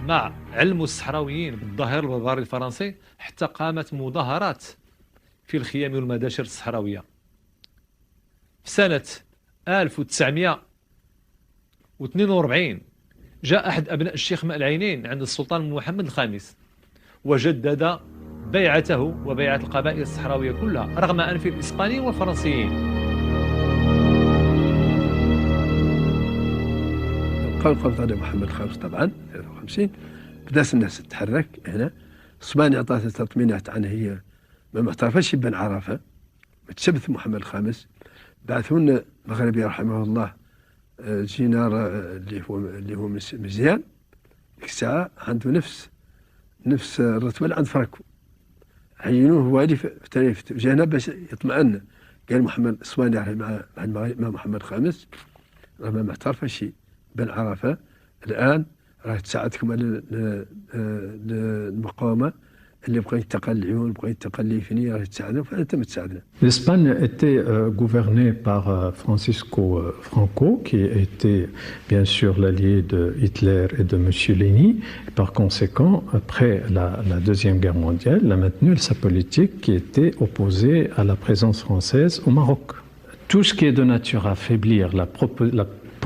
مع علم الصحراويين بالظاهر البربري الفرنسي حتى قامت مظاهرات في الخيام والمداشر الصحراوية. في سنة 1942 جاء أحد أبناء الشيخ ماء العينين عند السلطان محمد الخامس وجدد بيعته وبيعة القبائل الصحراوية كلها رغم أنف الإسبانيين والفرنسيين. قام على محمد الخامس طبعا 53 بدات الناس تتحرك هنا. اسبانيا عطاتها تطمينات عن هي ما معترفش بن عرفه متشبث محمد الخامس. بعثوا لنا مغربي رحمه الله جينار اللي هو مزيان ديك الساعه عنده نفس الرتبه اللي عند فرانكو. عينوه والي في جانا باش يطمئن. قال محمد اسبانيا مع محمد الخامس راه ما معترفش بن عرفة الآن راه تساعدكم على المقاومة اللي بغى يتقل العيون بغى يتقل الفنية راه تساعدنا فأنت ما تساعدنا. L'Espagne était gouvernée par Francisco Franco, qui était bien sûr l'allié de Hitler et de Mussolini. Et par conséquent, après la Deuxième Guerre mondiale, il a maintenu sa politique qui était opposée à la présence française au Maroc. Tout ce qui est de nature à affaiblir la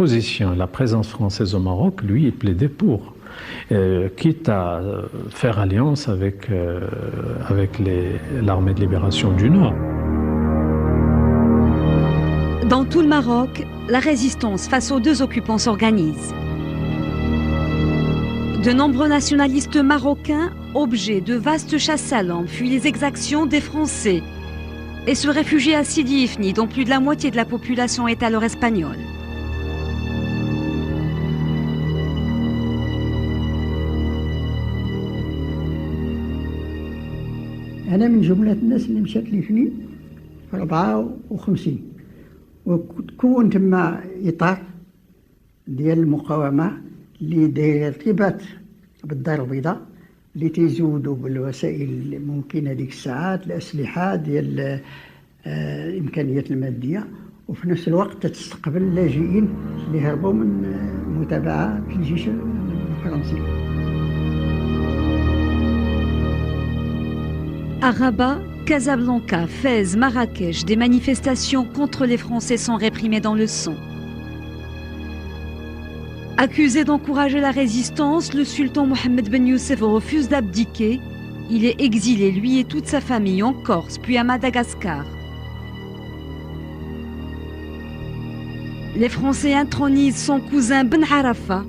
position, la présence française au Maroc, lui, il plaidait pour, quitte à faire alliance avec l'armée de libération du Nord. Dans tout le Maroc, la résistance face aux deux occupants s'organise. De nombreux nationalistes marocains, objets de vastes chasses à l'homme, fuient les exactions des Français et se réfugient à Sidi Ifni, dont plus de la moitié de la population est alors espagnole. أنا من جملة الناس اللي مشات لفني في 54 وكون تما إطار ديال المقاومة اللي داير ارتباط بالدار البيضاء اللي تيزودوا بالوسائل الممكنة ديك الساعات الأسلحة ديال الإمكانيات المادية وفي نفس الوقت تستقبل اللاجئين اللي هربوا من المتابعة في الجيش الفرنسي. À Rabat, Casablanca, Fès, Marrakech, des manifestations contre les Français sont réprimées dans le sang. Accusé d'encourager la résistance, le sultan Mohammed Ben Youssef refuse d'abdiquer. Il est exilé, lui et toute sa famille, en Corse, puis à Madagascar. Les Français intronisent son cousin Ben Harafa.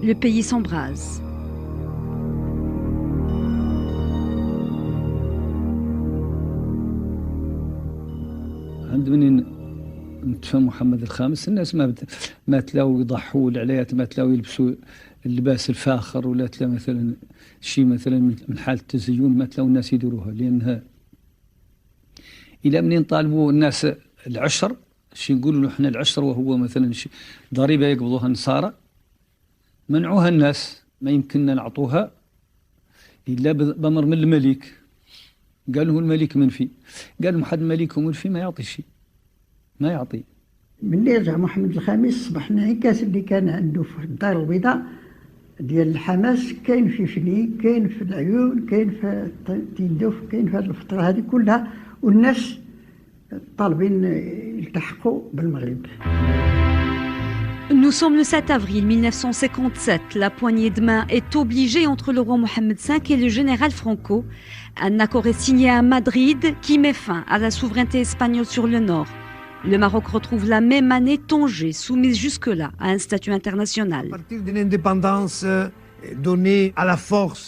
Le pays s'embrase. عند منين نتفهم محمد الخامس الناس ما تلاو يضحوا العلايات، ما تلاو يلبسوا اللباس الفاخر، ولا تلا مثلا شيء مثلا من حالة التزيين ما تلاو الناس يديروها، لأنها إلى منين طالبوا الناس العشر شي نقولوا له احنا العشر، وهو مثلا ضريبة يقبضوها النصارى، منعوها الناس، ما يمكننا نعطوها إلا بأمر من الملك. قال له الملك منفي، قال له حد ملك ومنفي ما يعطي شيء، ما يعطي. ملي رجع محمد الخامس صبح انعكاس اللي كان عنده في الدار البيضاء ديال الحماس، كاين في فني، كاين في العيون، كاين في تندوف، كاين في هذه الفترة هذه كلها، والناس طالبين يلتحقوا بالمغرب. Nous sommes le 7 avril 1957. La poignée de main est obligée entre le roi Mohamed V et le général Franco. Un accord est signé à Madrid qui met fin à la souveraineté espagnole sur le nord. Le Maroc retrouve la même année Tanger, soumise jusque-là à un statut international. À partir d'une indépendance donnée à la force,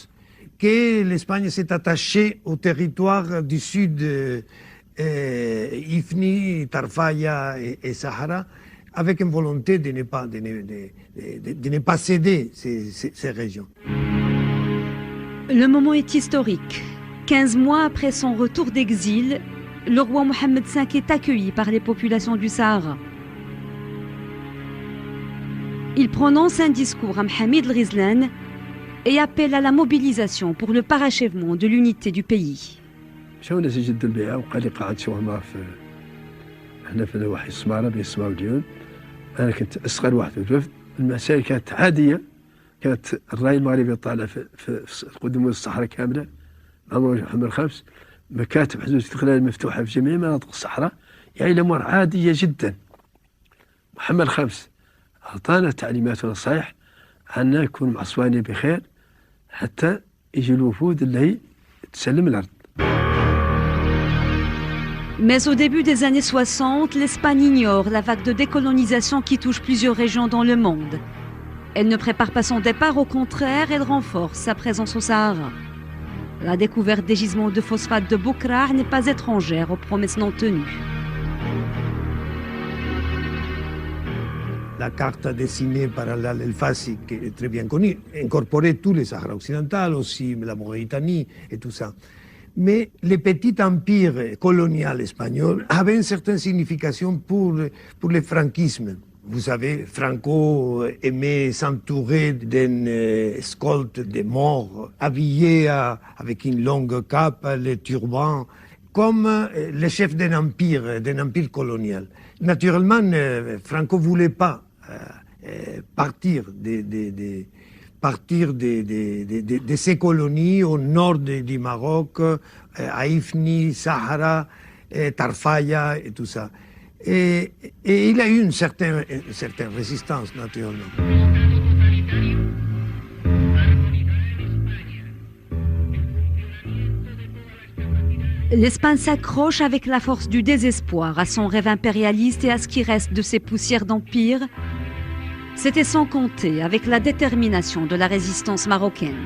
que l'Espagne s'est attachée au territoire du sud, Ifni, Tarfaya et Sahara, avec une volonté de ne pas céder ces régions. Le moment est historique. 15 mois après son retour d'exil, le roi Mohamed V est accueilli par les populations du Sahara. Il prononce un discours à Mohamed el-Ghizlan et appelle à la mobilisation pour le parachèvement de l'unité du pays. شاونا جد البيعة وقال لي قاعد شوهما احنا في نواحي السمارة بين السمارة والديون. أنا كنت أصغر واحد في الوفد. المسائل كانت عادية، كانت الراي المغربي طالع في قدم الصحراء كاملة مع محمد الخامس، مكاتب حدود الاستقلال مفتوحة في جميع مناطق الصحراء، يعني الأمور عادية جدا. محمد الخامس أعطانا تعليمات ونصائح أن نكون مع أسوانيا بخير حتى يجي الوفود اللي هي تسلم الأرض. Mais au début des années 60, l'Espagne ignore la vague de décolonisation qui touche plusieurs régions dans le monde. Elle ne prépare pas son départ, au contraire, elle renforce sa présence au Sahara. La découverte des gisements de phosphate de Boukrar n'est pas étrangère aux promesses non tenues. La carte dessinée par Al-Fassi, qui est très bien connue, incorporait tous les Sahara occidental, aussi la Mauritanie et tout ça. Mais les petits empires coloniaux espagnols avaient une certaine signification pour le franquisme. Vous savez, Franco aimait s'entourer d'une escorte de morts, habillés avec une longue cape, les turbans, comme le chef d'un empire colonial. Naturellement, Franco ne voulait pas partir de ces colonies au nord du Maroc, à Ifni, Sahara, Tarfaya et tout ça. Et il a eu une certaine résistance, naturellement. L'Espagne s'accroche avec la force du désespoir à son rêve impérialiste et à ce qui reste de ses poussières d'empire. C'était sans compter avec la détermination de la résistance marocaine.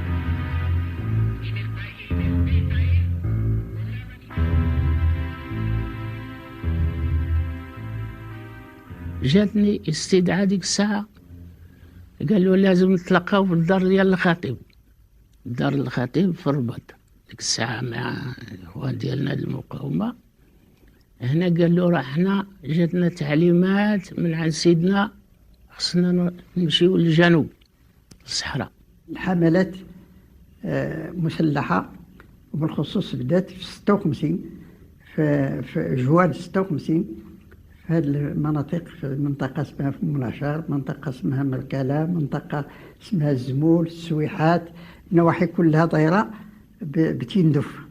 جاتني استدعاء ديك الساعة، قالوا لازم نتلاقاو في الدار ديال الخطيب، دار الخطيب في الرباط ديك الساعة مع الإخوان ديالنا المقاومة. هنا قالوا راه حنا جاتنا تعليمات من عند سيدنا خصنا نمشيو للجنوب الصحراء. الحملات مسلحة، وبالخصوص بدات في 56 في جوان 56 في هذه المناطق، في منطقة اسمها مناشار، منطقة اسمها مركلة، منطقة اسمها الزمول، السويحات، النواحي كلها دايرة بتندف.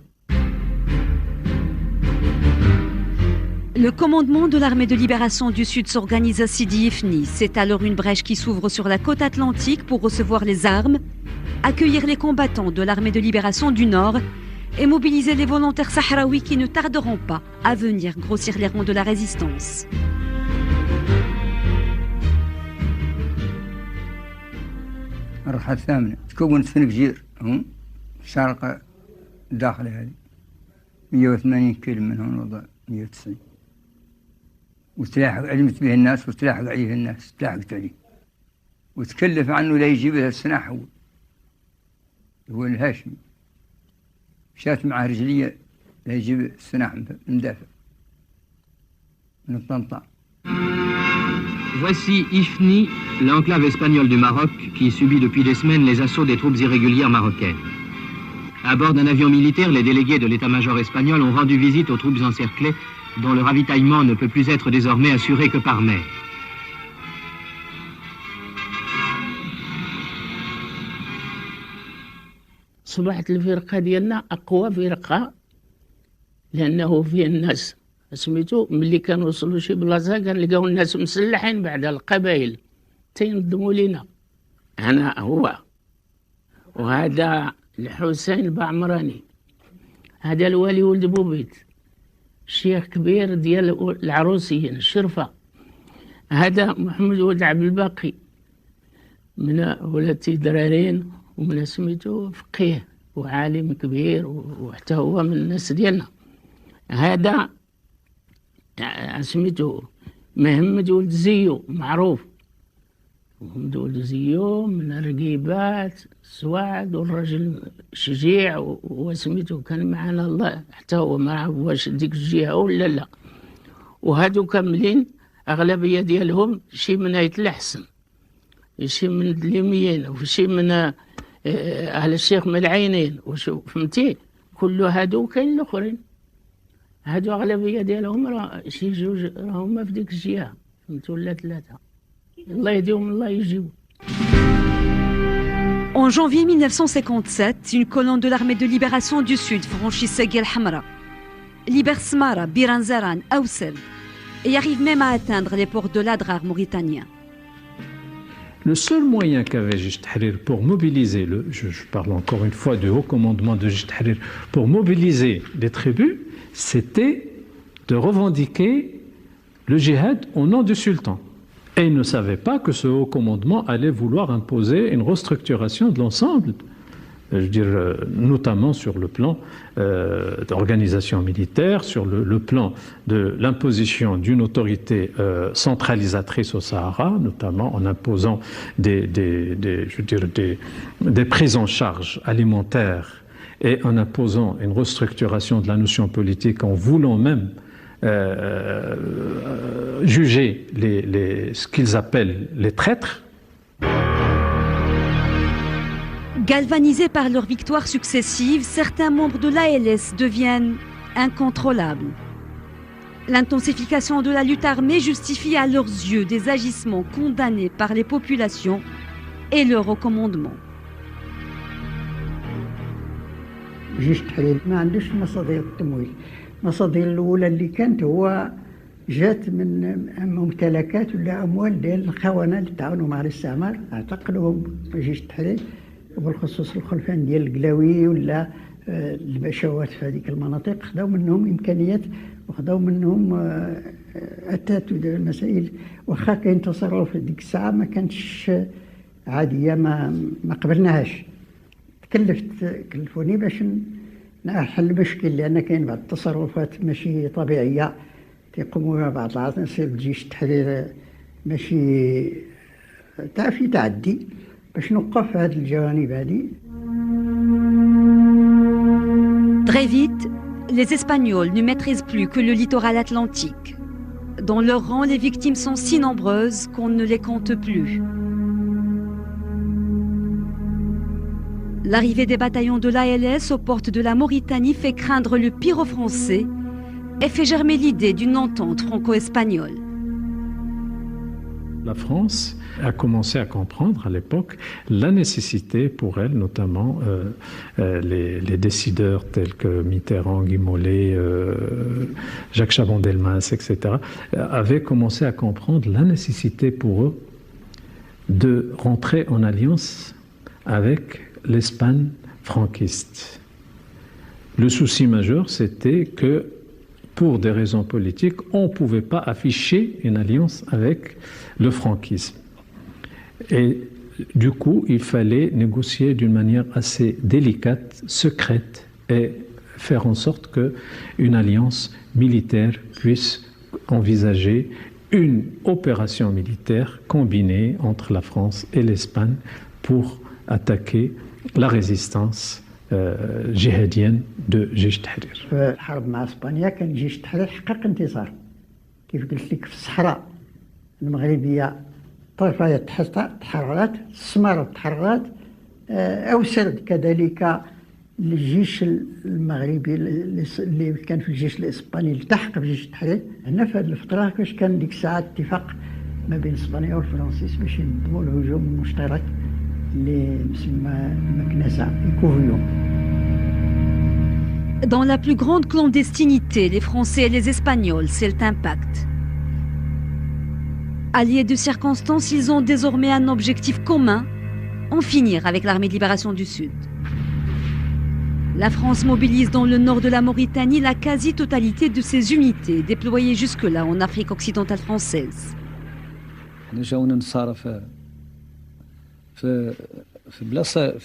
Le commandement de l'armée de libération du Sud s'organise à Sidi Ifni. C'est alors une brèche qui s'ouvre sur la côte atlantique pour recevoir les armes, accueillir les combattants de l'armée de libération du Nord et mobiliser les volontaires sahraouis qui ne tarderont pas à venir grossir les rangs de la résistance. المرحلة الثامنة تكونت في نفجير شرق داخل هذه 180 كيلو من هون وضع 190. علمت به الناس وتلاحق عليه الناس، تلاحقت عليه وتكلف عنه لا يجيب له السلاح هو الهاشمي، مشات معه رجلية لا يجيب السلاح مدافع من الطنطا. Voici Ifni, l'enclave espagnole du Maroc, qui subit depuis des semaines les assauts des troupes irrégulières marocaines. À bord d'un avion militaire, les délégués de l'état-major espagnol ont rendu visite aux troupes encerclées, dont le ravitaillement ne peut plus être désormais assuré que par mer. صبحت الفرقة ديالنا أقوى فرقة لأنه فيه الناس سميتو ملي كانوا وصلوا شي بلاصة كنلقاو الناس مسلحين بعد القبائل تينظموا لينا. أنا هو وهذا الحسين البعمراني، هذا الوالي ولد بوبيت، شيخ كبير ديال العروسيين الشرفة، هذا محمد ولد عبد الباقي من ولادتي درارين ومن سميتو فقيه وعالم كبير وحتى هو من الناس ديالنا. هذا سميتو محمد ولد زيو معروف، محمد ولد زيو من الرقيبات سواد والرجل شجيع وسميتو كان معنا الله حتى هو ما عرف واش ديك الجهة ولا لا. وهادو كاملين أغلبية ديالهم شي من آية الحسن، شي من الدليميين وشي من أهل الشيخ من العينين، وشو فهمتي كل هادو كاين الآخرين، هادو أغلبية ديالهم راه شي جوج راهم في ديك الجهة فهمتوا ولا ثلاثة، الله يهديهم الله يجيبهم. En janvier 1957, une colonne de l'armée de libération du Sud franchit Seguel Hamra, libère Smara, Biranzaran, Awsel et arrive même à atteindre les ports de l'Adrar mauritanien. Le seul moyen qu'avait Jaish Tahrir pour mobiliser, je parle encore une fois du haut commandement de Jaish Tahrir, pour mobiliser les tribus, c'était de revendiquer le djihad au nom du sultan. Et ils ne savaient pas que ce haut commandement allait vouloir imposer une restructuration de l'ensemble, je veux dire, notamment sur le plan d'organisation militaire, sur le plan de l'imposition d'une autorité centralisatrice au Sahara, notamment en imposant des prises en charge alimentaires et en imposant une restructuration de la notion politique, en voulant même juger ce qu'ils appellent les traîtres. Galvanisés par leurs victoires successives, certains membres de l'ALS deviennent incontrôlables. L'intensification de la lutte armée justifie à leurs yeux des agissements condamnés par les populations et leur recommandement. جيش تحرير ما عندوش مصادر التمويل. المصادر الأولى اللي كانت هو جات من ممتلكات ولا أموال ديال الخونة اللي تعاونوا مع الاستعمار، اعتقلوهم في جيش التحرير وبالخصوص الخلفان ديال القلاوي ولا البشوات في هذيك المناطق، خداو منهم إمكانيات وخداو منهم أتات المسائل. واخا كاين تصرف في ديك الساعة ما كانتش عادية، ما قبلناهاش. كلفوني باش نحل المشكل، لأن كاين بعض التصرفات ماشي طبيعية تيقوموا بها بعض العناصر الجيش التحرير، ماشي في تعدي، باش نوقف هذه الجوانب هذه. Très vite, les Espagnols ne maîtrisent plus que le littoral atlantique. Dans leur rang, les victimes sont si nombreuses qu'on ne les compte plus. L'arrivée des bataillons de l'ALS aux portes de la Mauritanie fait craindre le pire aux Français et fait germer l'idée d'une entente franco-espagnole. La France a commencé à comprendre à l'époque la nécessité pour elle, notamment les décideurs tels que Mitterrand, Guy Mollet, Jacques Chaban-Delmas, etc., avaient commencé à comprendre la nécessité pour eux de rentrer en alliance avec l'Espagne franquiste. Le souci majeur, c'était que pour des raisons politiques, on ne pouvait pas afficher une alliance avec le franquisme. Et du coup, il fallait négocier d'une manière assez délicate, secrète, et faire en sorte qu'une alliance militaire puisse envisager une opération militaire combinée entre la France et l'Espagne pour attaquer la résistance جهاديا دو جيش التحرير. في الحرب مع اسبانيا كان جيش التحرير حقق انتصار كيف قلت لك في الصحراء المغربيه طائفه تحررت، السماره تحررت، اوسرد كذلك الجيش المغربي اللي كان في الجيش الاسباني التحق بجيش التحرير. هنا في هذه الفتره كاش كان ديك الساعه اتفاق ما بين اسبانيا والفرنسيس باش ينظموا الهجوم المشترك Dans la plus grande clandestinité, les Français et les Espagnols scellent un pacte. Alliés de circonstances, ils ont désormais un objectif commun, en finir avec l'armée de libération du Sud. La France mobilise dans le nord de la Mauritanie la quasi-totalité de ses unités déployées jusque-là en Afrique occidentale française. في بلاصه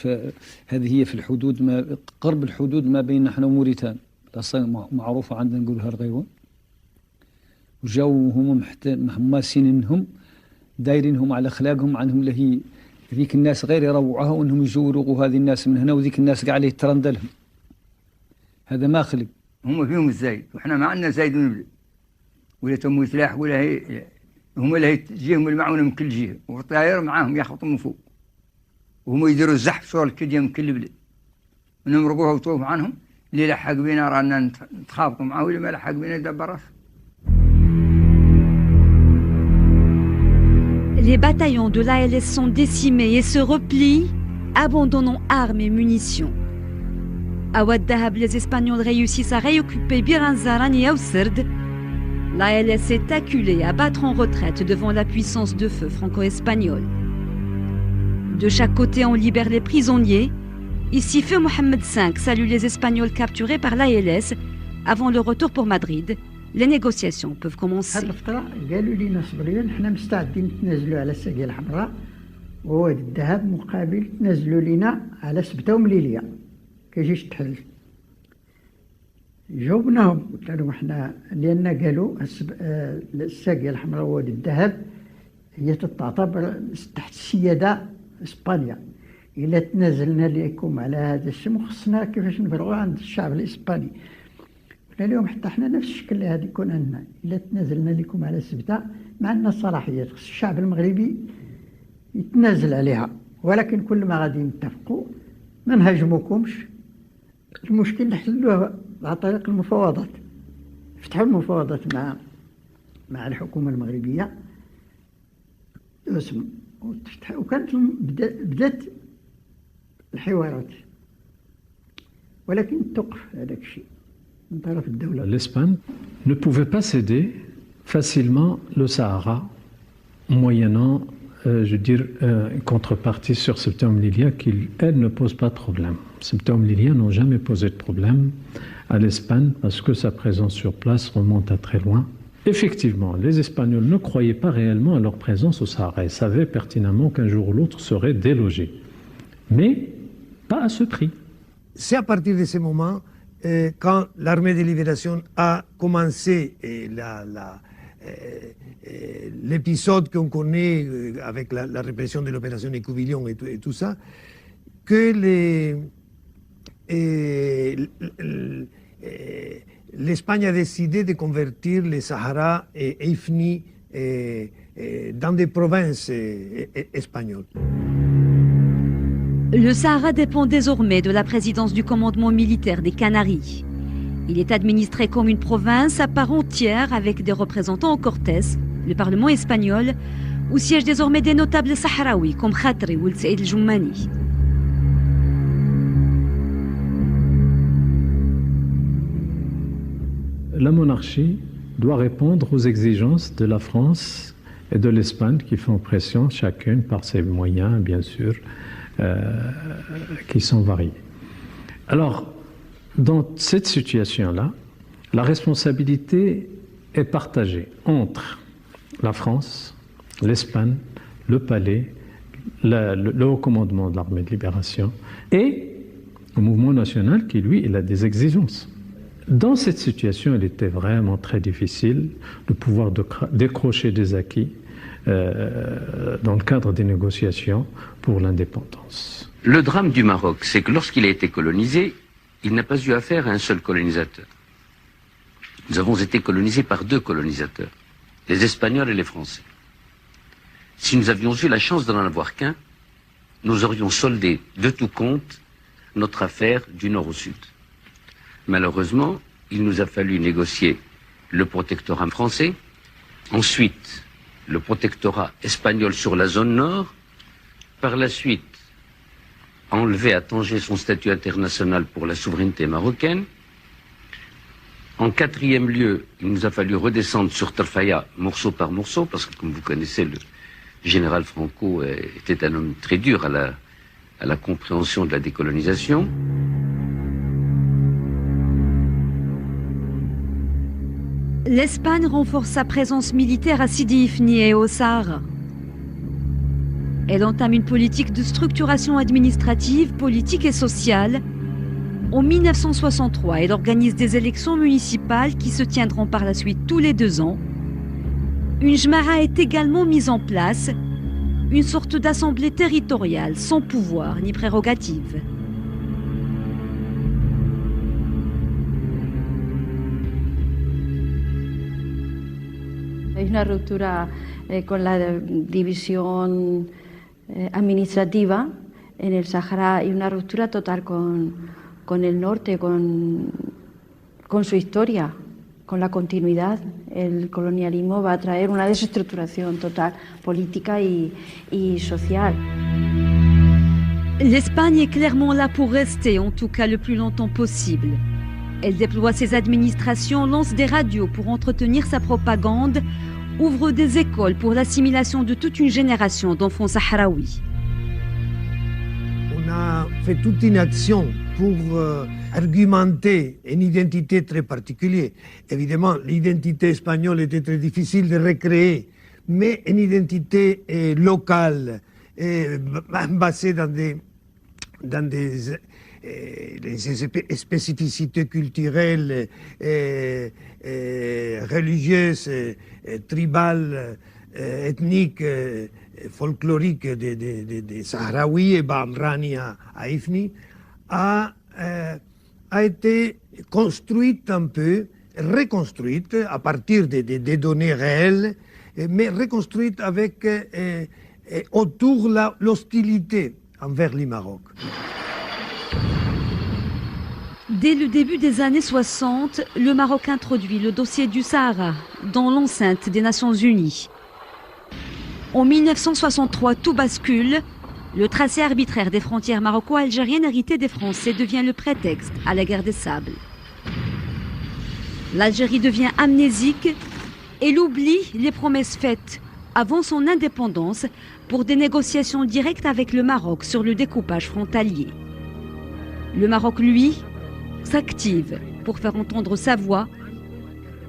هذه هي في الحدود ما قرب الحدود ما بين نحن وموريتان، بلاصه معروفه عندنا نقولها رغيوه. وجاو هما محماسين انهم دايرينهم على اخلاقهم عنهم اللي هي ذيك الناس غير يروعوها وانهم يجوروا هذه الناس من هنا وذيك الناس كاع اللي ترندلهم. هذا ما خلق. هم فيهم الزايد وحنا ما عندنا زايد ونبلد ولا تموت سلاح ولا هي هم اللي تجيهم المعونه من كل جهه والطيار معاهم يخبطوا من فوق وهم يديروا الزحف شغل كل من كل بلد ونمرقوها وطوف عنهم اللي لحق بينا رانا نتخابطوا معاه واللي ما لحق بينا يدبر راسه. Les bataillons de l'ALS sont décimés et se replient, abandonnant armes et munitions. À Ouad Dahab, les Espagnols réussissent à réoccuper Bir Anzaran et Aousserd. L'ALS est acculée à battre en retraite devant la puissance de feu franco-espagnole. De chaque côté, on libère les prisonniers. Ici, feu Mohamed V salue les Espagnols capturés par l'ALS avant le retour pour Madrid. Les négociations peuvent commencer. قالوا لنا صبريا نحن مستعدين نتنازلوا على الساقية الحمراء وواد الذهب مقابل تنازلوا لنا على سبتة ومليلية كجيش التحرير. جاوبناهم قلت لهم احنا لان قالوا الساقية الحمراء وواد الذهب هي تعتبر تحت السيادة اسبانيا. الا تنازلنا لكم على هذا الشيء خصنا كيفاش نفرغوا عند الشعب الاسباني. قلنا لهم حتى احنا نفس الشكل اللي هذا يكون عندنا الا تنازلنا لكم على السبتة ما عندنا الصلاحيات، خص الشعب المغربي يتنازل عليها، ولكن كل ما غادي نتفقوا ما نهاجموكمش، المشكل نحلوه عن طريق المفاوضات. فتحوا المفاوضات مع الحكومة المغربية وكانت بدات الحوارات ولكن توقف هذاك الشيء من طرف الدولة. L'Espagne ne pouvait pas céder facilement le Sahara moyennant une contrepartie sur Ceuta et Melilla qui, elle, ne pose pas de problème. Ceuta et Melilla n'ont jamais posé de problème à l'Espagne parce que sa présence sur place remonte à très loin. Effectivement, les Espagnols ne croyaient pas réellement à leur présence au Sahara. Ils savaient pertinemment qu'un jour ou l'autre seraient délogés. Mais pas à ce prix. C'est à partir de ce moment, quand l'armée de libération a commencé l'épisode qu'on connaît avec la répression de l'opération Écouvillon et tout ça, que l'Espagne a décidé de convertir le Sahara et Ifni dans des provinces espagnoles. Le Sahara dépend désormais de la présidence du commandement militaire des Canaries. Il est administré comme une province à part entière avec des représentants en Cortés, le Parlement espagnol, où siègent désormais des notables sahraouis comme Khatri ou Saïd el-Joumani. La monarchie doit répondre aux exigences de la France et de l'Espagne qui font pression chacune par ses moyens, bien sûr, qui sont variés. Alors, dans cette situation-là, la responsabilité est partagée entre la France, l'Espagne, le palais, le haut commandement de l'armée de libération et le mouvement national qui, lui, il a des exigences. Dans cette situation, il était vraiment très difficile de pouvoir décrocher des acquis dans le cadre des négociations pour l'indépendance. Le drame du Maroc, c'est que lorsqu'il a été colonisé, il n'a pas eu affaire à un seul colonisateur. Nous avons été colonisés par 2 colonisateurs, les Espagnols et les Français. Si nous avions eu la chance d'en avoir qu'un, nous aurions soldé de tout compte notre affaire du nord au sud. Malheureusement, il nous a fallu négocier le protectorat français, ensuite le protectorat espagnol sur la zone nord, par la suite enlever à Tanger son statut international pour la souveraineté marocaine. En 4e lieu, il nous a fallu redescendre sur Tarfaya morceau par morceau, parce que comme vous connaissez, le général Franco était un homme très dur à la compréhension de la décolonisation. L'Espagne renforce sa présence militaire à Sidi Ifni et au Sahara. Elle entame une politique de structuration administrative, politique et sociale. En 1963, elle organise des élections municipales qui se tiendront par la suite tous les 2 ans. Une jmara est également mise en place, une sorte d'assemblée territoriale sans pouvoir ni prérogative. Hay una ruptura con la división administrativa en el Sahara y una ruptura total con el norte, con su historia, con la continuidad. El colonialismo va a traer una desestructuración total política y social. L'Espagne est clairement là pour rester, en tout cas le plus longtemps possible. Elle déploie ses administrations, lance des radios pour entretenir sa propagande, ouvre des écoles pour l'assimilation de toute une génération d'enfants sahraouis. On a fait toute une action pour argumenter une identité très particulière. Évidemment, l'identité espagnole était très difficile de recréer, mais une identité locale, basée dans des spécificités culturelles, religieuses, tribales, ethniques, folkloriques des Sahraouis et Bamrani à Ifni, a été construite un peu, reconstruite à partir des données réelles, mais reconstruite avec autour l'hostilité envers le Maroc. Dès le début des années 60, le Maroc introduit le dossier du Sahara dans l'enceinte des Nations Unies. En 1963, tout bascule. Le tracé arbitraire des frontières maroco-algériennes héritées des Français devient le prétexte à la guerre des sables. L'Algérie devient amnésique et elle oublie les promesses faites avant son indépendance pour des négociations directes avec le Maroc sur le découpage frontalier. Le Maroc, lui, s'active pour faire entendre sa voix.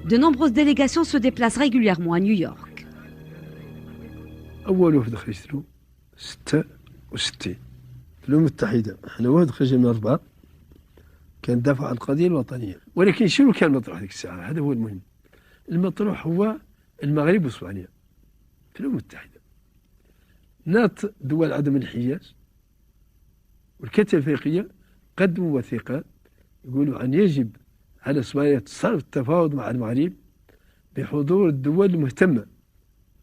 De nombreuses délégations se déplacent régulièrement à New York. أول وفد خرجت 66 في الأمم المتحدة. أنا وفد خرج من الرباط كان دافع عن القضية الوطنية، ولكن شنو كان المطروح هذيك الساعة؟ هذا هو المهم. المطروح هو المغرب وإسبانيا في الأمم المتحدة. ناط دول عدم الانحياز والكتل الأفريقية قدموا وثيقات يقولوا أن يجب على إسبانيا تصرف التفاوض مع المغرب بحضور الدول المهتمة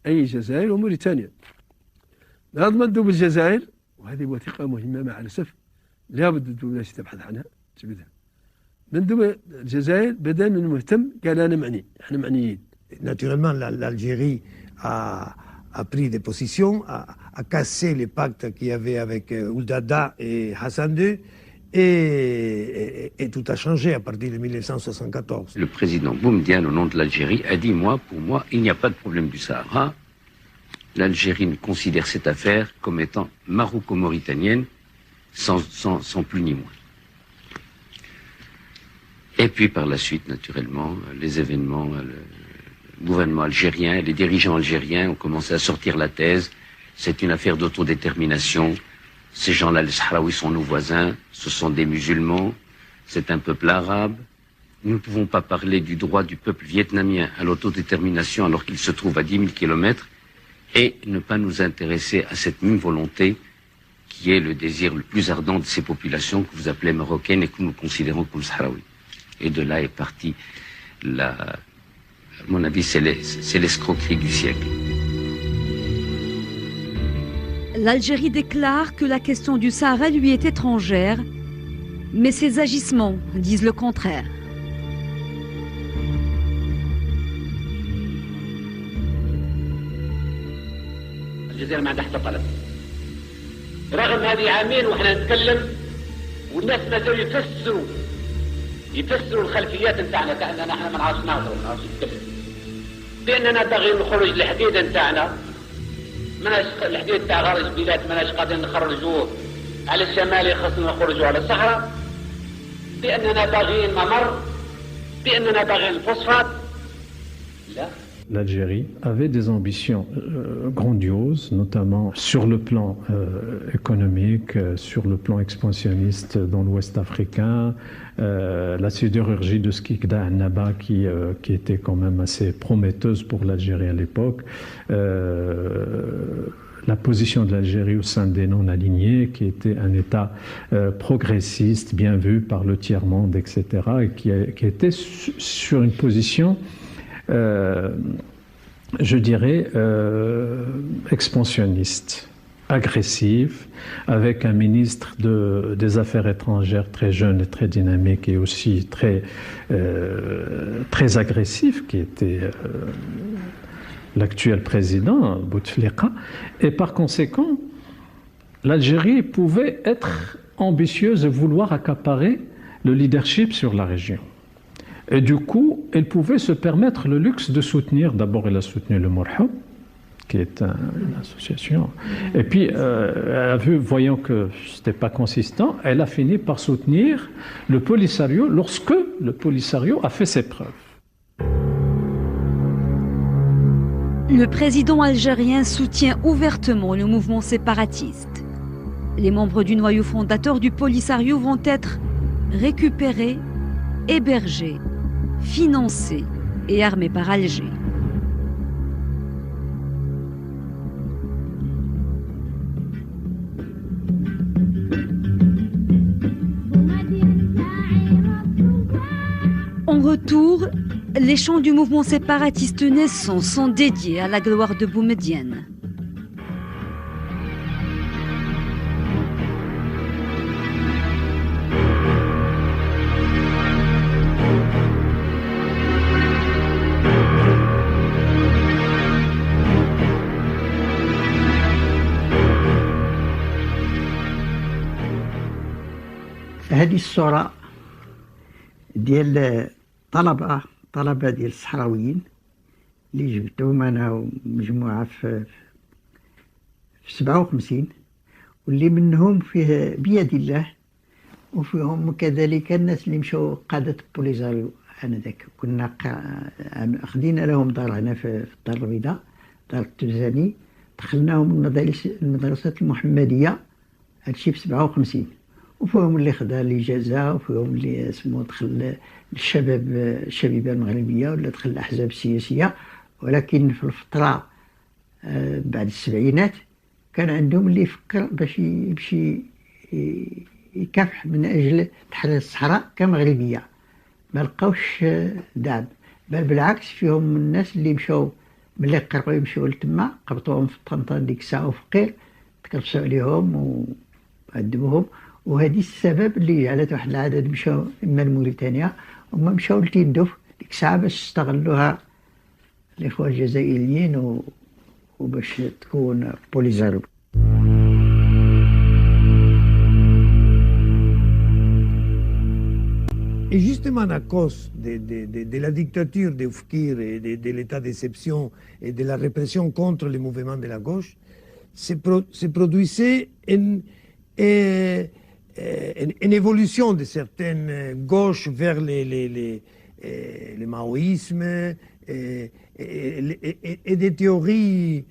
أي الجزائر وموريتانيا. هذا مندوب بالجزائر، وهذه وثيقة مهمة مع الأسف لابد الدولة تبحث عنها تجبدها. مندوب الجزائر بدل من مهتم قال أنا معني، إحنا معنيين. Naturellement, l'Algérie a pris des positions, a cassé les pactes qu'il y avait avec Ouldada et Hassan II, et tout a changé à partir de 1974. Le président Boumedienne, au nom de l'Algérie, a dit, pour moi, il n'y a pas de problème du Sahara. L'Algérie considère cette affaire comme étant maroco-mauritanienne, sans plus ni moins. Et puis par la suite, naturellement, les événements, le gouvernement algérien, les dirigeants algériens ont commencé à sortir la thèse. C'est une affaire d'autodétermination. Ces gens-là, les Sahraouis, sont nos voisins. Ce sont des musulmans. C'est un peuple arabe. nous ne pouvons pas parler du droit du peuple vietnamien à l'autodétermination alors qu'il se trouve à 10 000 kilomètres et ne pas nous intéresser à cette même volonté qui est le désir le plus ardent de ces populations que vous appelez marocaines et que nous considérons comme sahraouis. Et de là est partie à mon avis, c'est l'escroquerie du siècle. L'Algérie déclare que la question du Sahara lui est étrangère, mais ses agissements disent le contraire. الجزائر ما عندها حتى طلب رغم هذه عامين وحنا نتكلم والناس مازالوا يفسروا الخلفيات نتاعنا كأننا احنا ما نعرفش نهضروا ما نعرفش نتكلم بأننا باغيين نخرج الحديد نتاعنا ماناش الحديد تاع خارج البلاد ماناش قادرين نخرجوه على الشمالي خاصنا نخرجوه على الصحراء بأننا باغيين ممر بأننا باغيين الفوسفات لا. L'Algérie avait des ambitions grandioses, notamment sur le plan économique, sur le plan expansionniste dans l'Ouest africain, la sidérurgie de Skikda Annaba qui était quand même assez prometteuse pour l'Algérie à l'époque, la position de l'Algérie au sein des non-alignés, qui était un État progressiste, bien vu par le tiers-monde, etc., et qui était sur une position je dirais expansionniste, agressive, avec un ministre des Affaires étrangères très jeune et très dynamique et aussi très agressif, qui était l'actuel président, Bouteflika. Et par conséquent, l'Algérie pouvait être ambitieuse et vouloir accaparer le leadership sur la région. Et du coup, elle pouvait se permettre le luxe de soutenir, d'abord elle a soutenu le Morhab, qui est une association, et puis elle a vu, voyant que ce n'était pas consistant, elle a fini par soutenir le Polisario lorsque le Polisario a fait ses preuves. Le président algérien soutient ouvertement le mouvement séparatiste. Les membres du noyau fondateur du Polisario vont être récupérés, hébergés, financés et armés par Alger. En retour, les chants du mouvement séparatiste naissant sont dédiés à la gloire de Boumedienne. هذه الصورة ديال طلبة ديال الصحراويين اللي جبتهم أنا ومجموعة في 57 واللي منهم فيه بيد الله وفيهم كذلك الناس اللي مشاو قادة بوليزاريو آنذاك كنا أخذنا لهم دار هنا في الدار البيضاء دار التلزاني دخلناهم المدرسة المحمدية هادشي في 57 وفيهم اللي خدا الإجازة وفيهم اللي اسمه دخل الشبيبة المغربية ولا دخل الأحزاب السياسية ولكن في الفترة بعد السبعينات كان عندهم اللي يفكر باش يمشي يكافح من أجل تحرير الصحراء كمغربية ما لقاوش دعم بل بالعكس فيهم الناس اللي مشاو ملي قرروا يمشيو لتما قبطوهم في طنطا ديك الساعة وفقير تكرسوا عليهم وعذبوهم وهذه السبب اللي جعلت واحد العدد مشاو اما لموريتانيا وما مشاو لتندوف ديك الساعه باش استغلوها الاخوه الجزائريين وباش تكون بوليزاريو. Et justement à cause de la dictature de Oufkir et de l'état d'exception et de la répression contre les mouvements de la gauche, se produisait une évolution de certaines gauches vers le maoïsme et des théories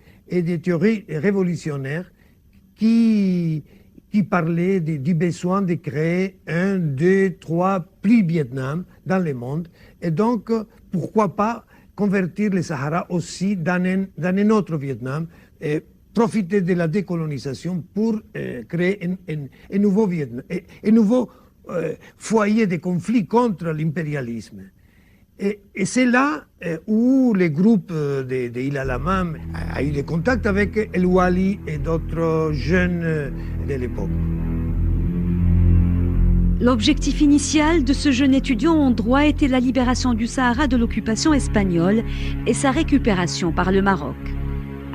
révolutionnaires qui qui parlait du besoin de créer 1, 2, 3 plus Vietnam dans le monde. Et donc, pourquoi pas convertir le Sahara aussi dans un autre Vietnam et profiter de la décolonisation pour créer un nouveau Vietnam, un nouveau foyer de conflit contre l'impérialisme. Et c'est là où le groupe de Ilal Hammam a eu des contacts avec El Wali et d'autres jeunes de l'époque. L'objectif initial de ce jeune étudiant en droit était la libération du Sahara de l'occupation espagnole et sa récupération par le Maroc.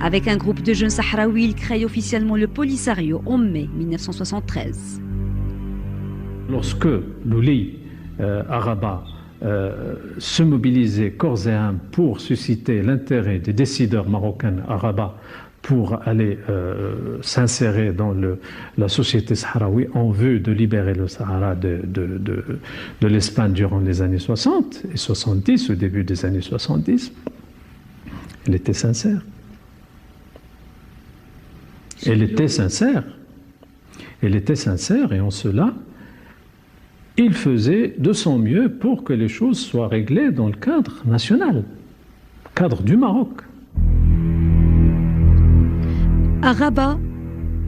Avec un groupe de jeunes sahraouis, il crée officiellement le Polisario en mai 1973. Lorsque l'Ouli à Rabat se mobilisait corps et âme pour susciter l'intérêt des décideurs marocains à Rabat pour aller s'insérer dans la société sahraoui en vue de libérer le Sahara de l'Espagne durant les années 60 et 70, au début des années 70, elle était sincère. Elle était sincère. Elle était sincère et en cela, il faisait de son mieux pour que les choses soient réglées dans le cadre national, cadre du Maroc. À Rabat,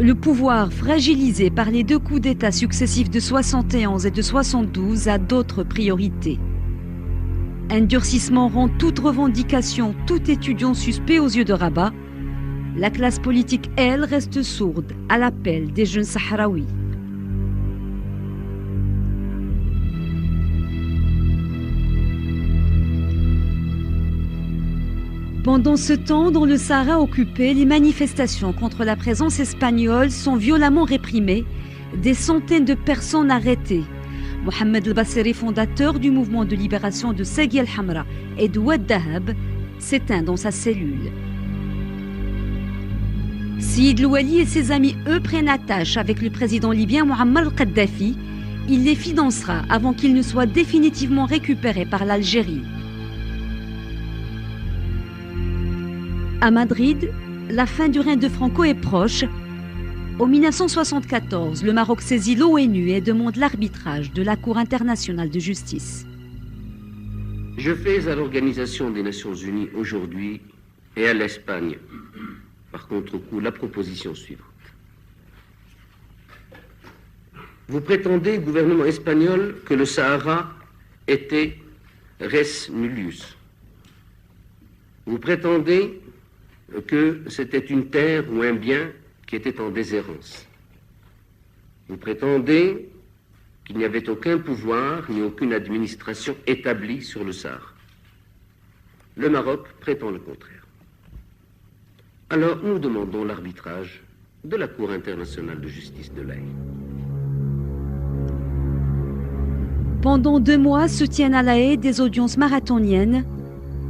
le pouvoir fragilisé par les 2 coups d'État successifs de 71 et de 72 a d'autres priorités. Un durcissement rend toute revendication, tout étudiant suspect aux yeux de Rabat. La classe politique, elle, reste sourde à l'appel des jeunes Sahraouis. Pendant ce temps, dans le Sahara occupé, les manifestations contre la présence espagnole sont violemment réprimées, des centaines de personnes arrêtées. Mohamed El-Basseri, fondateur du mouvement de libération de Seghi el-Hamra et de Oued Dahab, s'éteint dans sa cellule. Saïd El-Wali et ses amis, eux, prennent attache avec le président libyen Muammar Kadhafi. Il les financera avant qu'il ne soit définitivement récupéré par l'Algérie. À Madrid, la fin du règne de Franco est proche. En 1974, le Maroc saisit l'ONU et demande l'arbitrage de la Cour internationale de justice. Je fais à l'Organisation des Nations Unies aujourd'hui et à l'Espagne, par contre-coup, la proposition suivante. Vous prétendez, gouvernement espagnol, que le Sahara était res nullius. Vous prétendez que c'était une terre ou un bien qui était en déshérence. Vous prétendez qu'il n'y avait aucun pouvoir ni aucune administration établie sur le Sahara. Le Maroc prétend le contraire. Alors nous demandons l'arbitrage de la Cour internationale de justice de l'Haye. Pendant 2 mois se tiennent à La Haye des audiences marathoniennes.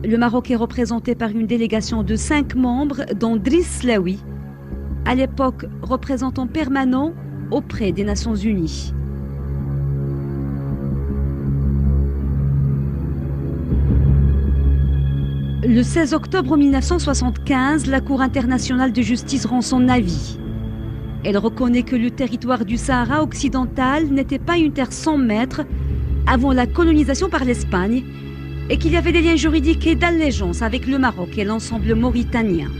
Le Maroc est représenté par une délégation de 5 membres, dont Driss Slaoui, à l'époque représentant permanent auprès des Nations Unies. Le 16 octobre 1975, la Cour internationale de justice rend son avis. Elle reconnaît que le territoire du Sahara occidental n'était pas une terre sans maître avant la colonisation par l'Espagne et qu'il y avait des liens juridiques et d'allégeance avec le Maroc et l'ensemble mauritanien.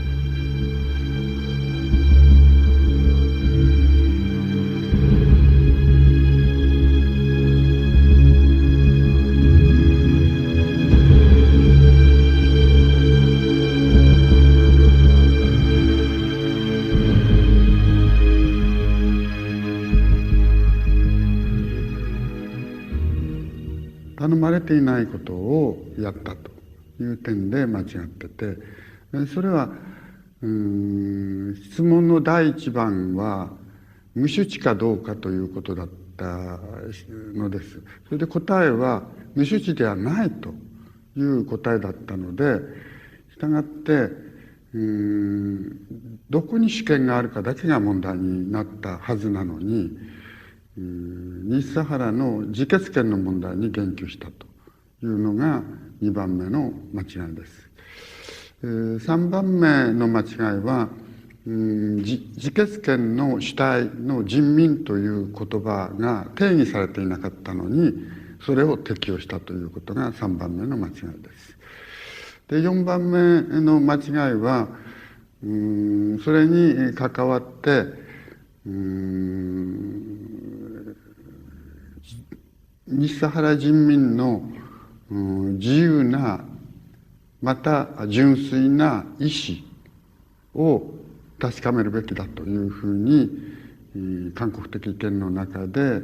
頼まれていないことをやったという点で間違ってて、それは質問の第一番は無主地かどうかということだったのです。それで答えは無主地ではないという答えだったので、したがってどこに主権があるかだけが問題になったはずなのに、西サハラの自決権の問題に言及したというのが2番目の間違いです。3番目の間違いは自決権の主体の人民という言葉が定義されていなかったのに、それを適用したということが3番目の間違いです。で、4番目の間違いは、それに関わって、西サハラ人民の自由な、また純粋な意志を確かめるべきだというふうに韓国的意見の中で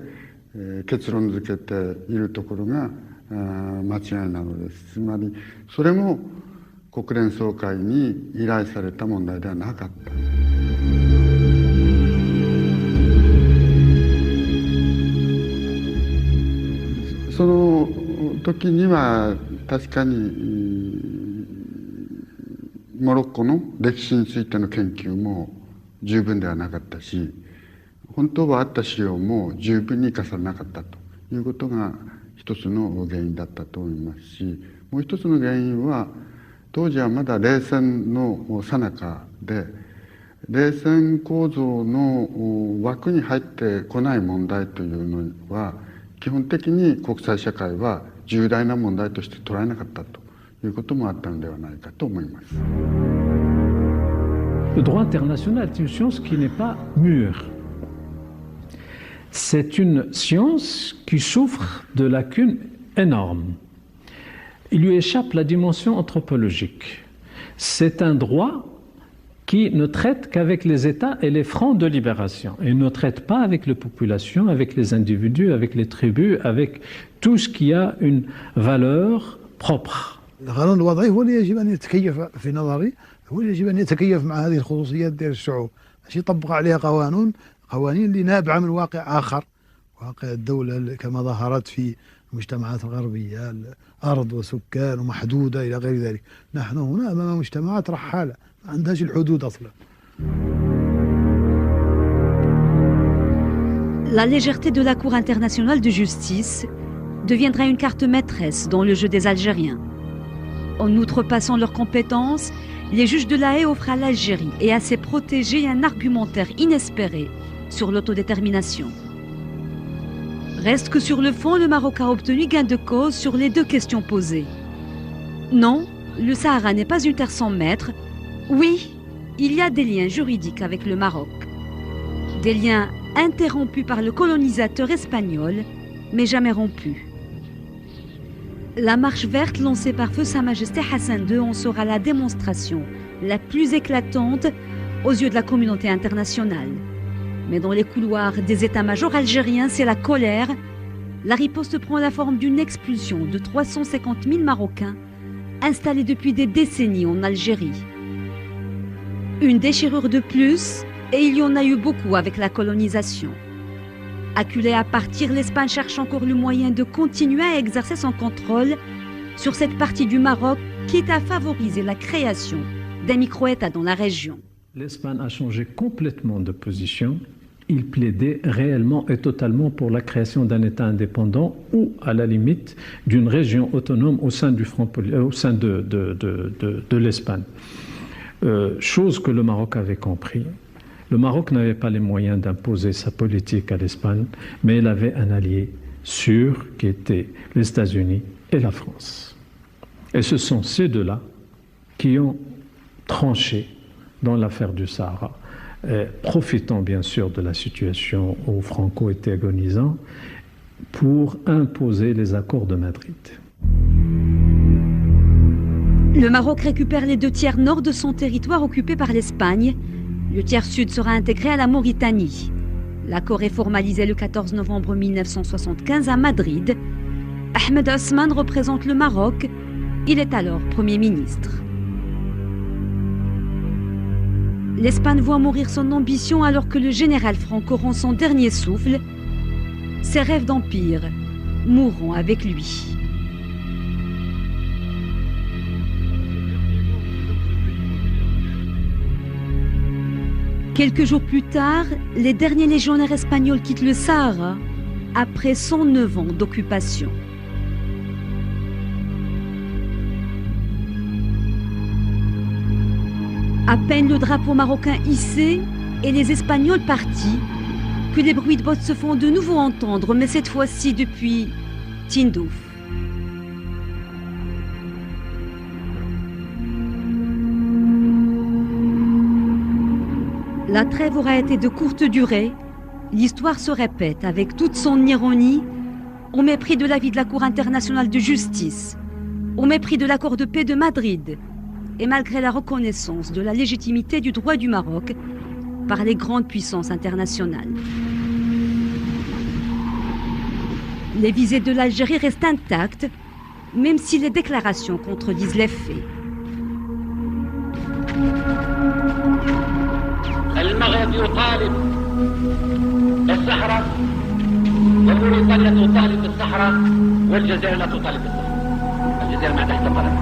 結論付けているところが間違いなのです。つまりそれも国連総会に依頼された問題ではなかった。その時には確かにモロッコの歴史についての研究も十分ではなかったし、本当はあった資料も十分に生かされなかったということが一つの原因だったと思いますし、もう一つの原因は当時はまだ冷戦の最中で、冷戦構造の枠に入ってこない問題というのは基本的に国際社会は重大な問題として捉えなかったということもあったのではないかと思います。Le droit international est une science qui n'est pas mûre. C'est une science qui souffre de lacunes énormes. Il lui échappe la dimension anthropologique. C'est un droit qui ne traite qu'avec les États et les fronts de libération. Et ne traite pas avec les populations, avec les individus, avec les tribus, avec tout ce qui a une valeur propre. القانون الوضعي هو اللي يجب أن يتكيف في نظري، هو اللي يجب أن يتكيف مع هذه الخصوصيات ديال الشعوب، ماشي يطبق عليها قوانين اللي نابعة من واقع آخر، واقع الدولة كما ظهرت في المجتمعات الغربية، الأرض وسكان ومحدودة إلى غير ذلك. نحن هنا أمام مجتمعات رحالة ما عندهاش الحدود أصلا. La légèreté de la Cour internationale de justice deviendra une carte maîtresse dans le jeu des Algériens. En outrepassant leurs compétences, les juges de la Haye offrent à l'Algérie et à ses protégés un argumentaire inespéré sur l'autodétermination. Reste que sur le fond, le Maroc a obtenu gain de cause sur les deux questions posées. Non, le Sahara n'est pas une terre sans maître. Oui, il y a des liens juridiques avec le Maroc. Des liens interrompus par le colonisateur espagnol, mais jamais rompus. La marche verte lancée par Feu Sa Majesté Hassan II en sera la démonstration la plus éclatante aux yeux de la communauté internationale. Mais dans les couloirs des états-majors algériens, c'est la colère. La riposte prend la forme d'une expulsion de 350 000 Marocains installés depuis des décennies en Algérie. Une déchirure de plus, et il y en a eu beaucoup avec la colonisation. Acculée à partir, l'Espagne cherche encore le moyen de continuer à exercer son contrôle sur cette partie du Maroc, quitte à favoriser la création d'un micro-État dans la région. L'Espagne a changé complètement de position. Il plaidait réellement et totalement pour la création d'un État indépendant ou, à la limite, d'une région autonome au sein du front, au sein de l'Espagne. Chose que le Maroc avait compris. Le Maroc n'avait pas les moyens d'imposer sa politique à l'Espagne, mais il avait un allié sûr qui était les États-Unis et la France. Et ce sont ces deux-là qui ont tranché dans l'affaire du Sahara, profitant bien sûr de la situation où Franco était agonisant, pour imposer les accords de Madrid. Le Maroc récupère les 2/3 nord de son territoire occupé par l'Espagne. Le tiers sud sera intégré à la Mauritanie. L'accord est formalisé le 14 novembre 1975 à Madrid. Ahmed Osman représente le Maroc. Il est alors Premier ministre. L'Espagne voit mourir son ambition alors que le général Franco rend son dernier souffle. Ses rêves d'empire mourront avec lui. Quelques jours plus tard, les derniers légionnaires espagnols quittent le Sahara après 109 ans d'occupation. À peine le drapeau marocain hissé et les Espagnols partis, que les bruits de bottes se font de nouveau entendre, mais cette fois-ci depuis Tindouf. La trêve aura été de courte durée. L'histoire se répète avec toute son ironie, au mépris de l'avis de la Cour internationale de justice, au mépris de l'accord de paix de Madrid, et malgré la reconnaissance de la légitimité du droit du Maroc par les grandes puissances internationales. Les visées de l'Algérie restent intactes, même si les déclarations contredisent les faits. المغرب يطالب بالصحراء وموريتانيا تطالب بالصحراء والجزائر لا تطالب بالصحراء. الجزائر ما تحت طلب.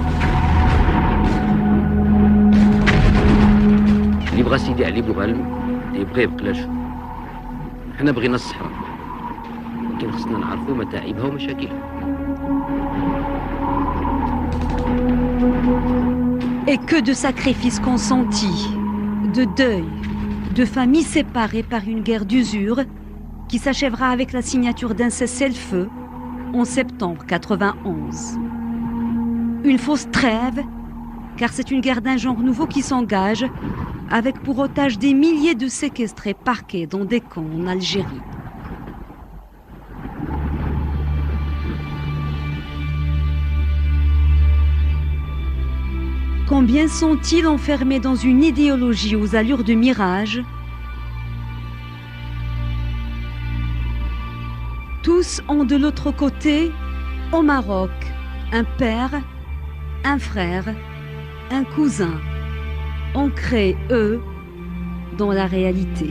اللي بغى سيدي علي بن غانم يبغى يبقى شو. حنا بغينا الصحراء، ولكن خصنا نعرفوا متاعبها ومشاكلها. Et que de sacrifices consentis, de deuil, de familles séparées par une guerre d'usure qui s'achèvera avec la signature d'un cessez-le-feu en septembre 91. Une fausse trêve, car c'est une guerre d'un genre nouveau qui s'engage, avec pour otage des milliers de séquestrés parqués dans des camps en Algérie. Combien sont-ils enfermés dans une idéologie aux allures de mirage? Tous ont de l'autre côté, au Maroc, un père, un frère, un cousin, ancrés, eux, dans la réalité.